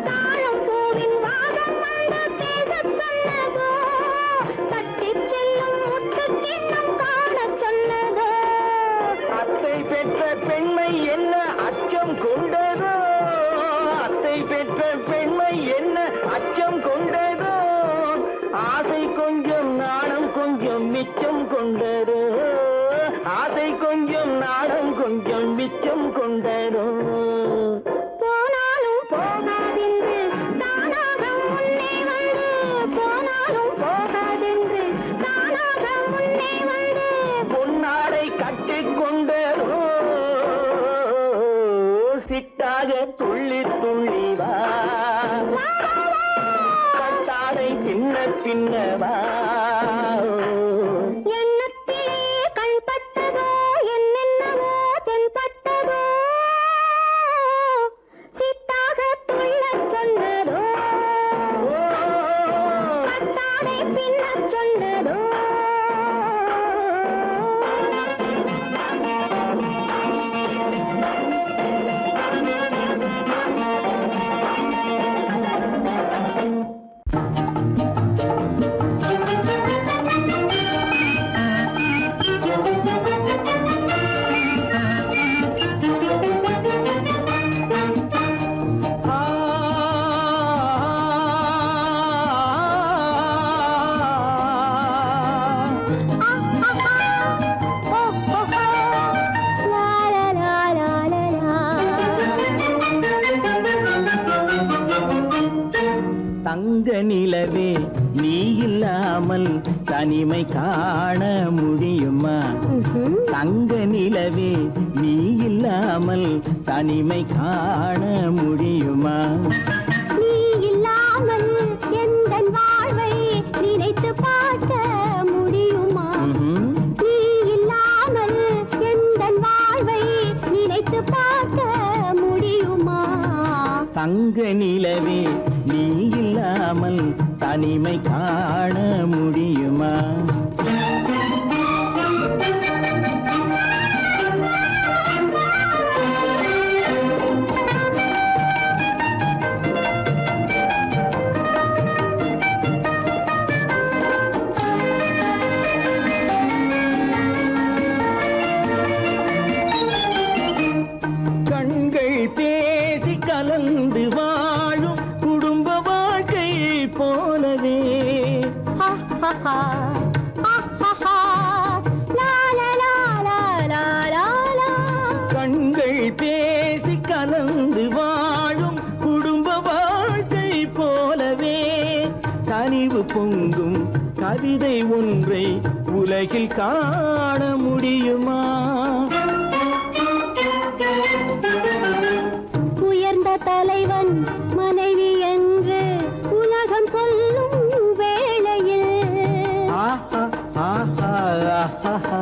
S3: தாழம் பூவின் வாசம் வந்து பேசச் சொன்னதோ, தப்பிச் செல்லும் முத்துக் கிண்ணம் காணச் சொன்னதோ.
S4: அத்தை பெற்ற பெண்மை என்ன அச்சம் கொண்டதோ அத்தை பெற்ற பெண்மை என்ன அச்சம் கொண்டதோ ஆசை கொஞ்சம் நாணம் கொஞ்சம் மிச்சம் கொண்டதோ ஆசை கொஞ்சம் நாணம் கொஞ்சம் மிச்சம் கொண்டதோ
S3: போனாலும் போகாதென்று தானாக முன்னே வந்து, போனாலும் போகாதென்று தானாக முன்னே வந்து.
S4: பொன்னாடை கட்டிக் கொண்டதோ சிட்டாக துள்ளி துள்ளி வா கட்டாடை பின்ன பின்னவா
S3: எண்ணத்திலே கண்பட்டதோ என்னென்னவோ தென்பட்டதோ, சித்தாக துள்ளச் சொன்னதோ, கட்டாடை பின்னச் சொன்னதோ.
S4: தங்க நிலவே நீ இல்லாமல் தனிமை காண முடியுமா தங்க நிலவே நீ இல்லாமல் தனிமை காண முடியுமா
S3: நீ இல்லாமல் எந்தன் வாழ்வை நினைத்து பார்க்க முடியுமா? நீ இல்லாமல் எந்தன் வாழ்வை நினைத்து பார்க்க முடியுமா?
S4: தங்க நிலவே நீ இல்லாமல் தனிமை காண முடியுமா கண்கள் பேசி கலந்து வாழும் குடும்ப வாழ்க்கை போலவே
S3: ஆஹாஹா, ஆஹாஹா, லா, லா, லா, லா, லா, லா, லா.
S4: கண்கள் பேசி கலந்து வாழும் குடும்ப வாழ்க்கை போலவே கனிவு பொங்கும் கவிதை ஒன்றை உலகில் காண முடியுமா
S3: உயர்ந்த தலைவன் மனைவி என்று உலகம் சொல்லும் வேளையில்,
S4: ஆஹா ஆஹா ஆஹா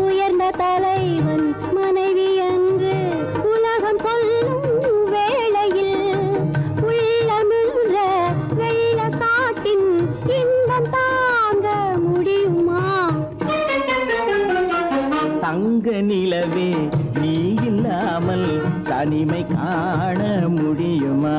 S3: உயர்ந்த தலைவன் மனைவி என்று உலகம் சொல்லும் வேளையில், உள்ளமிழ்ற வெள்ள காட்டின் இன்பம் தாங்க முடியுமா?
S4: தங்க நிலவே நீ இல்லாமல் தனிமை காண முடியுமா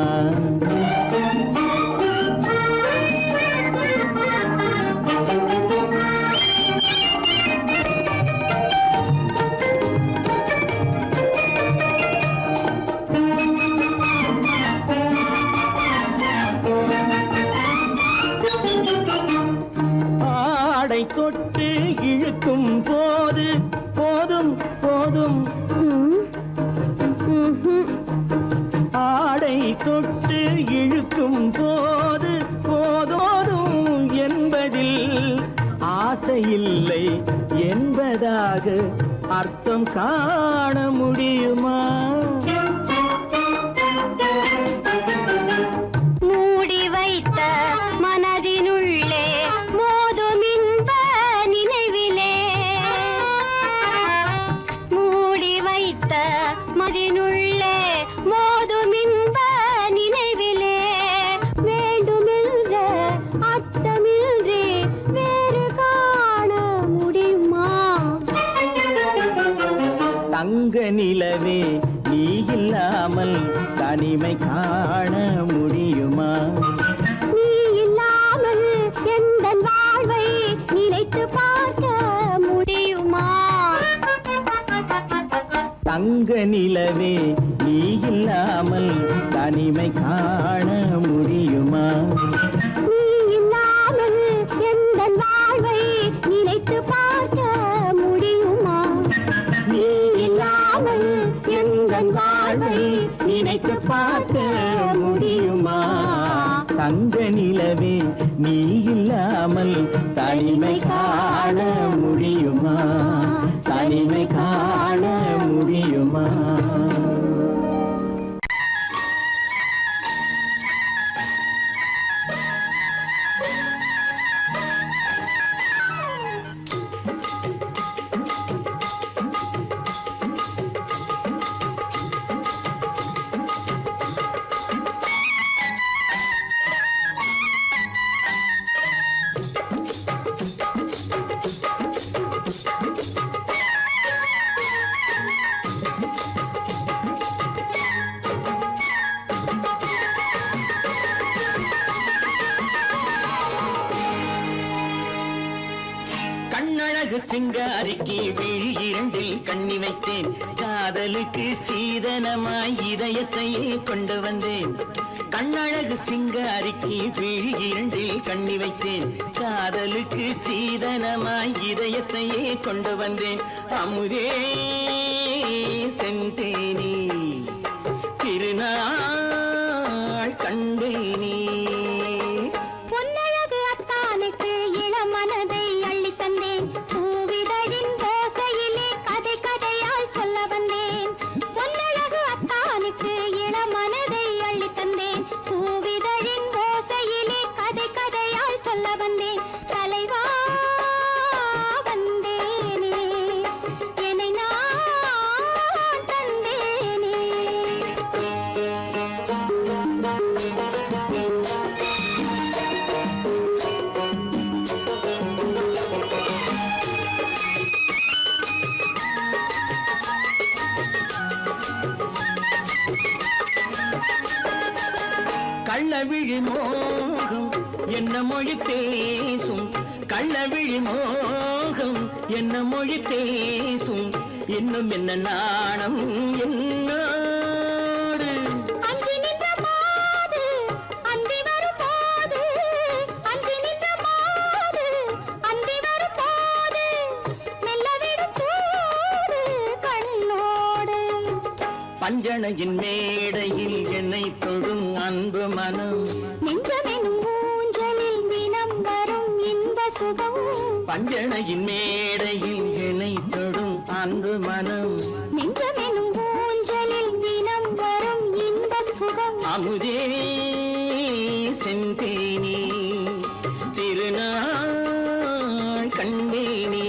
S4: ஆடை தொட்டு இழுக்கும் போது போதும் போதும் ஆடை தொட்டு இழுக்கும் போது போதோதும் என்பதில் ஆசையில்லை என்பதாக அர்த்தம் காண முடியுமா?
S3: மூடி வைத்த மனதினுள்ளே மோதும் இன்ப நினைவிலே, மூடி வைத்த மனதினுள்ளே மோதும் இன்ப நினைவிலே, வேண்டுமென்ற அர்த்தமின்றி வேறு காண முடியுமா?
S4: தங்க நிலவே நீ இல்லாமல் தனிமை காண முடியுமா?
S3: நீ இல்லாமல் எந்தன் வாழ்வை நினைத்து பார்க்க முடியுமா?
S4: தங்க நிலவே நீ இல்லாமல் தனிமை காண முடியுமா?
S3: நீ இல்லாமல் எந்தன் வாழ்வை நினைத்து பார்க்க முடியுமா?
S4: நீ இல்லாமல் எங்கள் வாழ்வை நினைத்து பார்க்க முடியுமா? தங்க நிலவே நீ இல்லாமல் தனிமை காண முடியுமா? தனிமை காண முடியுமா? கண்ணழகு சிங்காரிக்கு விழி இரண்டில் கண்ணி வைத்தேன், காதலுக்கு சீதனமாய் இதயத்தையே கொண்டு வந்தேன். கண்ணழகு சிங்காரிக்கு விழி இரண்டில் கண்ணி வைத்தேன், காதலுக்கு சீதனமாய் இதயத்தையே கொண்டு வந்தேன். அமுதே செந்தேனே திருநாள் கண்டேனே.
S3: பொன்னழகு அத்தானுக்கு இளமனதை அள்ளித் தந்தேன், பூவிதழின் ஓசையிலே கதை கதையாய் சொல்ல வந்தேன். பொன்னழகு அத்தானுக்கு இளமனதை அள்ளித் தந்தேன், பூவிதழின் ஓசையிலே கதை கதையாய் சொல்ல வந்தேன். தலைவா வந்தேனே, என்னை நான் தந்தேனே.
S4: கள்ளவிழி மோகம் என்ன மொழி பேசும், கள்ளவிழி மோகம் என்ன மொழி பேசும், இன்னும் என்ன நாணம் என்னோடு.
S3: அஞ்சி நின்ற மாது அந்தி வரும் போது, அஞ்சி நின்ற மாது அந்தி வரும் போது, மெல்ல விடும் கூடு கண்ணோடு.
S4: பஞ்சணையின் மேடையில் என்னை தொடும் அன்பு மனம்,
S3: நெஞ்சமெனும் ஊஞ்சலில் தினம் வரும் இன்ப சுகம்.
S4: பஞ்சணையின் மேடையில் என்னை தொடும் அன்பு மனம்,
S3: நெஞ்சமெனும் ஊஞ்சலில் தினம் வரும் இன்ப சுகம்.
S4: அமுதே செந்தேனே திருநாள் கண்டேனே.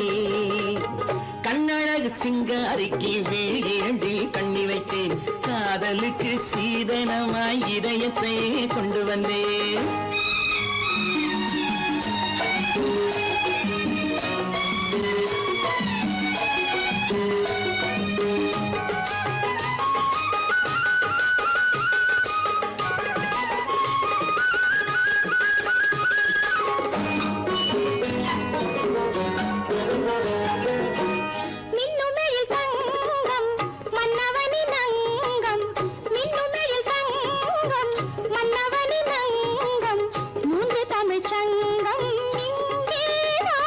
S4: கண்ணழகு சிங்காரிக்கு விழியண்டில் கண்ணி வைத்தேன், காதலுக்கு சீதனமாய் இதயத்தை கொண்டு வந்தேன்.
S3: மின்னுமெழில் தங்கம் மன்னவனின் அங்கம், மின்னுமெழில் தங்கம் மன்னவனின் அங்கம், மூன்று தமிழ்ச் சங்கம் இங்கேவா.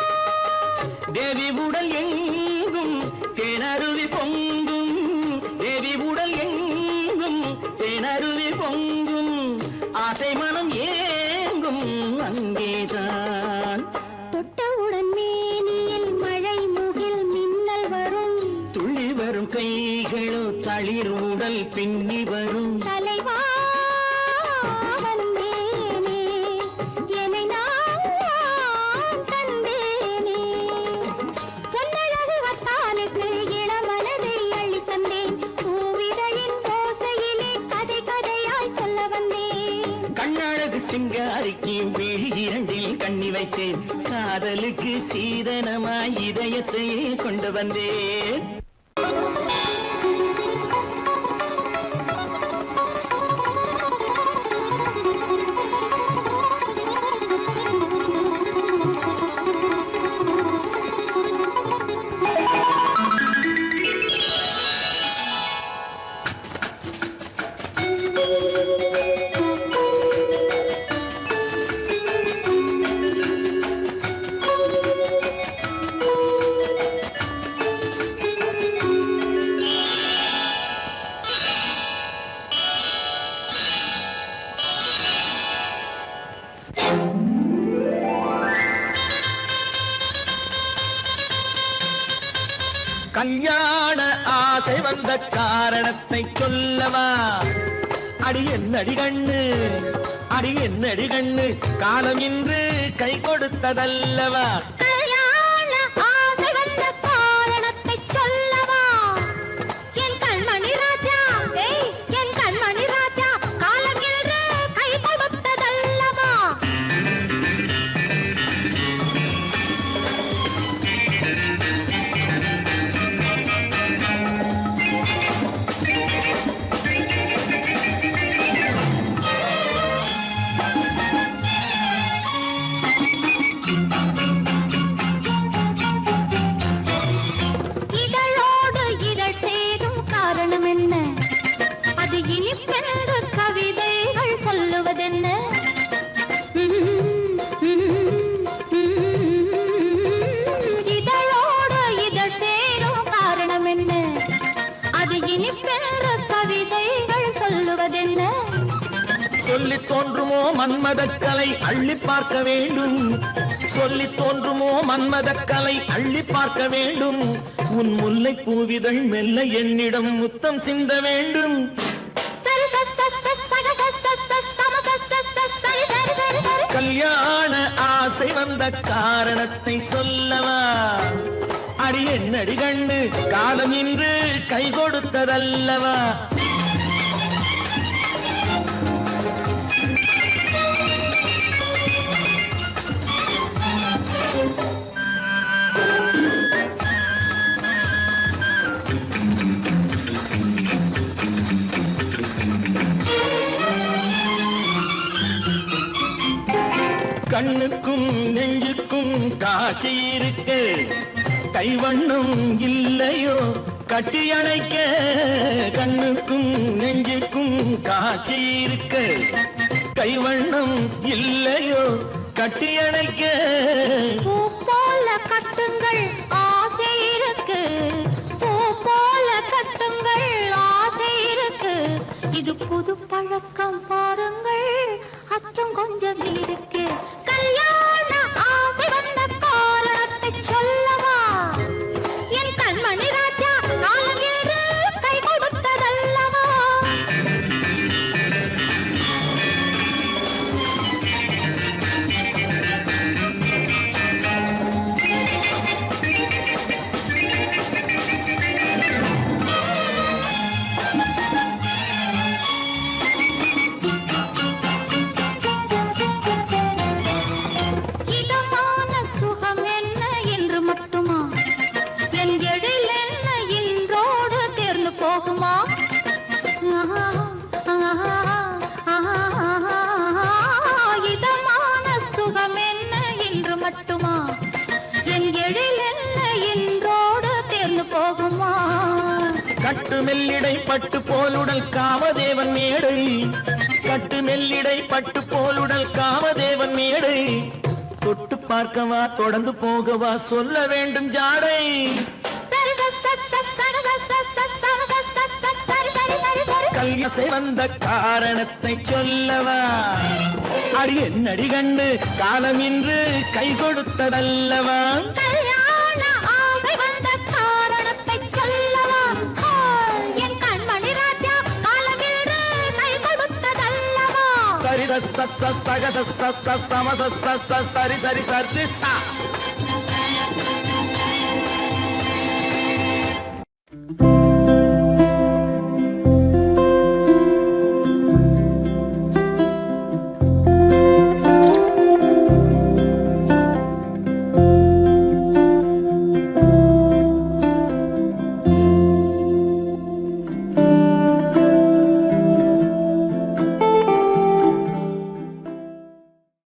S4: தேவி உடல் எங்கும் தேனருவி பொங்கும், தேவி உடல் எங்கும் தேனருவி பொங்கும், ஆசை மனம் ஏங்கும் அங்கேதான்.
S3: தொட்டவுடன் மேனியில் மழை முகில் மின்னல் வரும்,
S4: துள்ளி வரும் கைகளோ தளிர் உடல் பின்னி வரும்.
S3: தலைவா வந்தேனே, என்னை நான் தந்தேனே, பொன்னழகு வத்தானுக்கு இளமனதை அள்ளித் தந்தேன், பூவிதழின் ஓசையிலே கதை கதையாய் சொல்ல வந்தேன்.
S4: கண்ணழகு சிங்காரிக்கு விழி இரண்டில் கண்ணி வைத்தேன், காதலுக்கு சீதனமாய் இதயத்தையே கொண்டு வந்தேன். கல்யாண ஆசை வந்த காரணத்தை சொல்லவா? அடி என்னடி கண்ணு, அடி என்னடி கண்ணு, காலம் இன்று கை கொடுத்ததல்லவா?
S3: கல்யாண ஆசை வந்த காரணத்தை சொல்லவா? என் கண்மணி ராஜா, என் கண்மணி ராஜா, காலம் என்று கை கொடுத்ததல்லவா? இதழோடு இதழ் சேரும் காரணம் என்ன? அது இனிப்பென்று கவிதைகள் சொல்லுவதென்ன? இதழோடு இதழ் சேரும் காரணம் என்ன? அது இனிப்பென்று கவிதைகள் சொல்லுவதென்ன?
S4: சொல்லி தோன்றுமோ மன்மதக்கலை அள்ளி பார்க்க வேண்டும், சொல்லி தோன்றுமோ மன்மதக்கலை அள்ளி பார்க்க வேண்டும். உன் முல்லை பூவிதழ் மெல்ல என்னிடம் முத்தம் சிந்த வேண்டும். கல்யாண ஆசை வந்த காரணத்தை சொல்லவா? அடி என்னடி கண்ணு, காலம் இன்று கை கொடுத்ததல்லவா? கண்ணுக்கும் நெஞ்சுக்கும் காட்சி இருக்கு, கைவண்ணம் இல்லையோ கட்டி அணைக்க? கண்ணுக்கும் நெஞ்சுக்கும் காட்சி இருக்கு, கைவண்ணம் இல்லையோ கட்டி அணைக்க?
S3: பூ போல கட்டுங்கள் ஆசை இருக்கு, பூ போல கட்டுங்கள் ஆசை இருக்கு, இது புது பழக்கம் பாருங்கள், அச்சம் கொஞ்சம் இருக்கு. கல்யாண ஆசை வந்த காரணத்தை சொல்லவா? என் கண்மணி ராஜா, காலம் என்று கை கொடுத்ததல்லவா? இதமான சுகம் என்ன என்று மட்டுமா? என் எழில் என்ன இன்றோடு தேர்ந்து போகுமா? இதமான சுகம் என்ன என்று மட்டுமா? என் எழில் என்ன இன்றோடு தேர்ந்து போகுமா?
S4: கட்டு மெல்லிடை பட்டு போலுடல் காமதேவன் மேடை, கட்டு மெல்லிடை பட்டு போலுடல் காமதேவன் மேடை. தொட்டு பார்க்கவா தொடர்ந்து போகவா சொல்ல வேண்டும் ஜாடை.
S3: சரி சரி சரி சரி சரி சரி
S4: கல்யாசை வந்த காரணத்தை சொல்லவா? அடி என்னடி கண்டு காலம் இன்று கை கொடுத்ததல்லவா?
S3: கல்யாண ஆசை வந்த காரணத்தை சொல்லவா? என் கண்மணி ராஜா காலமில்லை கை கொடுத்ததல்லவா?
S4: சரி சக சரி சரி சரி சா